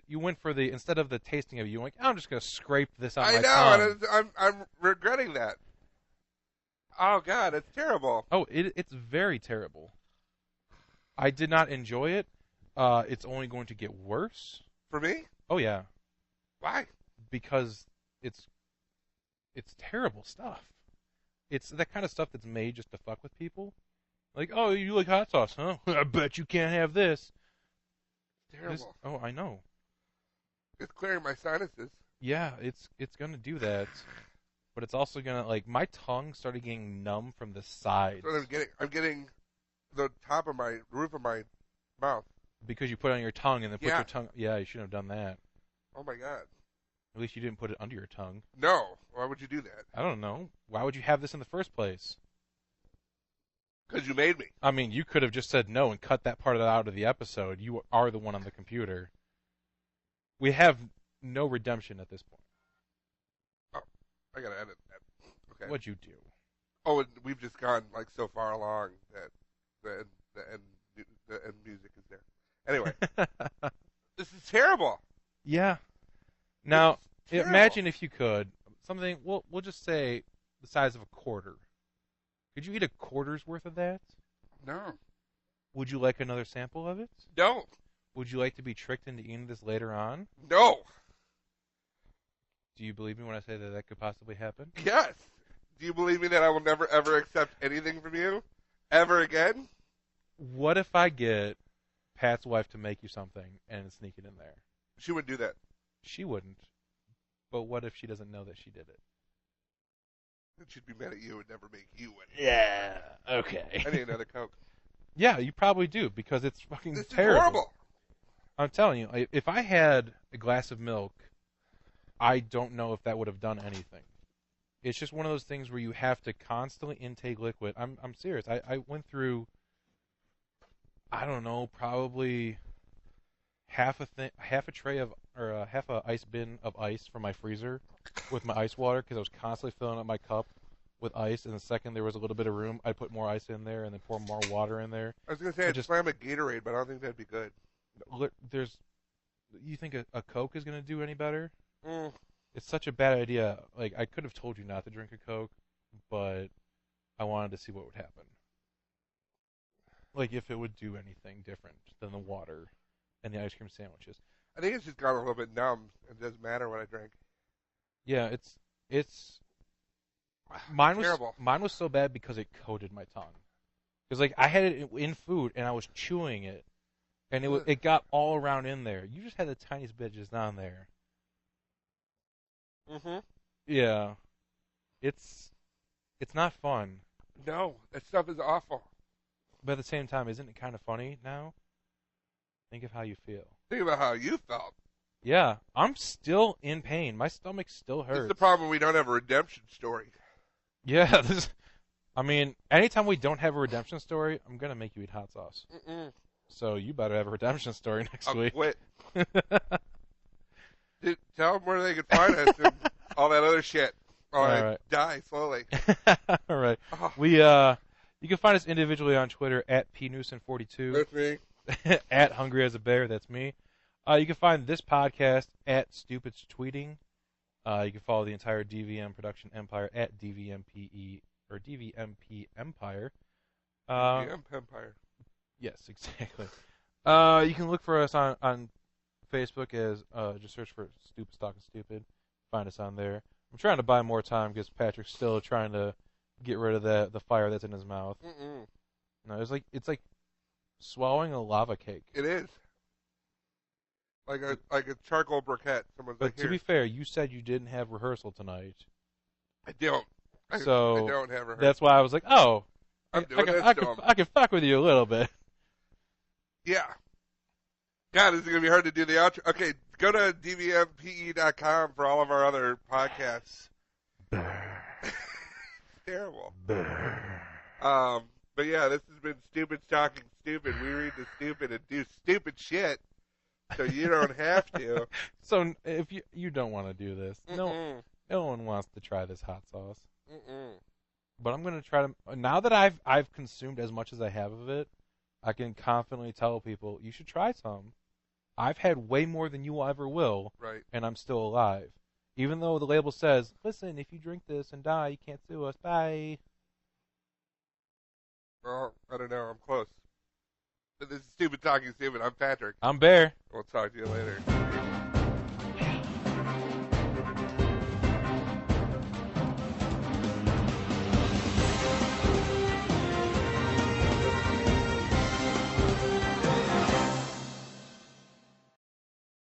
Speaker 5: you went for the, instead of the tasting of it, you went like, I'm just gonna scrape this on my tongue.
Speaker 4: I know, and I'm regretting that. Oh God, it's terrible.
Speaker 5: Oh, it's very terrible. I did not enjoy it. It's only going to get worse.
Speaker 4: For me?
Speaker 5: Oh yeah,
Speaker 4: Why?
Speaker 5: because it's terrible stuff. It's that kind of stuff that's made just to fuck with people. Like, oh, you like hot sauce, huh? I bet you can't have this.
Speaker 4: Terrible.
Speaker 5: Oh, I know.
Speaker 4: It's clearing my sinuses.
Speaker 5: Yeah, it's gonna do that. But it's also gonna, like, my tongue started getting numb from the sides.
Speaker 4: So I'm getting the roof of my mouth.
Speaker 5: Because you put it on your tongue and then put
Speaker 4: Yeah.
Speaker 5: your tongue. Yeah, you shouldn't have done that.
Speaker 4: Oh my God.
Speaker 5: At least you didn't put it under your tongue.
Speaker 4: No. Why would you do that?
Speaker 5: I don't know. Why would you have this in the first place?
Speaker 4: Because you made me.
Speaker 5: I mean, you could have just said no and cut that part out of the episode. You are the one on the computer. We have no redemption at this point.
Speaker 4: Oh, I gotta edit that. Okay.
Speaker 5: What'd you do?
Speaker 4: Oh, and we've just gone like so far along that the end music is there. Anyway, this is terrible.
Speaker 5: Yeah. Now,
Speaker 4: Terrible.
Speaker 5: imagine if you could, something, we'll just say the size of a quarter. Could you eat a quarter's worth of that?
Speaker 4: No.
Speaker 5: Would you like another sample of it?
Speaker 4: No.
Speaker 5: Would you like to be tricked into eating this later on?
Speaker 4: No.
Speaker 5: Do you believe me when I say that that could possibly happen?
Speaker 4: Yes. Do you believe me that I will never ever accept anything from you ever again?
Speaker 5: What if I get Pat's wife to make you something and sneak it in there?
Speaker 4: She would do that.
Speaker 5: She wouldn't. But what if she doesn't know that she did it?
Speaker 4: And she'd be mad at you and never make you any.
Speaker 5: Yeah. Okay.
Speaker 4: I need another Coke.
Speaker 5: Yeah, you probably do because it's fucking
Speaker 4: This
Speaker 5: terrible.
Speaker 4: is horrible.
Speaker 5: I'm telling you, if I had a glass of milk, I don't know if that would have done anything. It's just one of those things where you have to constantly intake liquid. I'm serious. I went through, I don't know, probably half a tray of, or half a ice bin of ice from my freezer with my ice water because I was constantly filling up my cup with ice. And the second there was a little bit of room, I'd put more ice in there and then pour more water in there.
Speaker 4: I was going to say I'd slam a Gatorade, but I don't think that'd be good.
Speaker 5: You think a Coke is going to do any better?
Speaker 4: Mm.
Speaker 5: It's such a bad idea. Like, I could have told you not to drink a Coke, but I wanted to see what would happen. Like, if it would do anything different than the water and the ice cream sandwiches.
Speaker 4: I think it's just gone a little bit numb. It doesn't matter what I drink.
Speaker 5: Yeah, it's mine was
Speaker 4: terrible.
Speaker 5: Mine was so bad because it coated my tongue. Because like I had it in food and I was chewing it, and it got all around in there. You just had the tiniest bit just down there.
Speaker 4: Mm-hmm.
Speaker 5: Yeah, it's not fun.
Speaker 4: No, that stuff is awful.
Speaker 5: But at the same time, isn't it kind of funny now? Think of how you feel.
Speaker 4: Think about how you felt.
Speaker 5: Yeah, I'm still in pain. My stomach still hurts.
Speaker 4: This is the problem. We don't have a redemption story.
Speaker 5: Yeah, I mean, anytime we don't have a redemption story, I'm going to make you eat hot sauce.
Speaker 4: Mm-mm.
Speaker 5: So you better have a redemption story next
Speaker 4: I'll
Speaker 5: week.
Speaker 4: quit. Tell them where they can find us and all that other shit. All right. Die slowly.
Speaker 5: All right.
Speaker 4: Oh.
Speaker 5: You can find us individually on Twitter at pnewson42.
Speaker 4: That's me.
Speaker 5: At Hungry as a Bear, that's me. You can find this podcast at Stupid's Tweeting. You can follow the entire DVM production empire at DVMPE or DVMP Empire.
Speaker 4: DVM Empire.
Speaker 5: Yes, exactly. You can look for us on Facebook as just search for Stupid Talking Stupid. Find us on there. I'm trying to buy more time because Patrick's still trying to get rid of the fire that's in his mouth.
Speaker 4: Mm-mm.
Speaker 5: No, it's like swallowing a lava cake.
Speaker 4: It is. Like a charcoal briquette. Someone's
Speaker 5: But
Speaker 4: like,
Speaker 5: to
Speaker 4: here.
Speaker 5: be fair, you said you didn't have rehearsal tonight.
Speaker 4: I don't. I
Speaker 5: So
Speaker 4: don't have her.
Speaker 5: that's why I was like, oh,
Speaker 4: I'm doing this to him.
Speaker 5: I can fuck with you a little bit.
Speaker 4: Yeah. God, this is going to be hard to do the outro. Okay, go to dvmpe.com for all of our other podcasts. Terrible. But yeah, this has been Stupid Talking Stupid. We read the stupid and do stupid shit, so you don't have to.
Speaker 5: So if you don't want to do this,
Speaker 4: Mm-mm.
Speaker 5: no one wants to try this hot sauce.
Speaker 4: Mm-mm.
Speaker 5: But I'm gonna try to. Now that I've consumed as much as I have of it, I can confidently tell people you should try some. I've had way more than you ever will,
Speaker 4: Right.
Speaker 5: and I'm still alive. Even though the label says, "Listen, if you drink this and die, you can't sue us." Bye.
Speaker 4: Well, I don't know. I'm close. But this is Stupid Talking Stupid. I'm Patrick.
Speaker 5: I'm Bear.
Speaker 4: We'll talk to you later.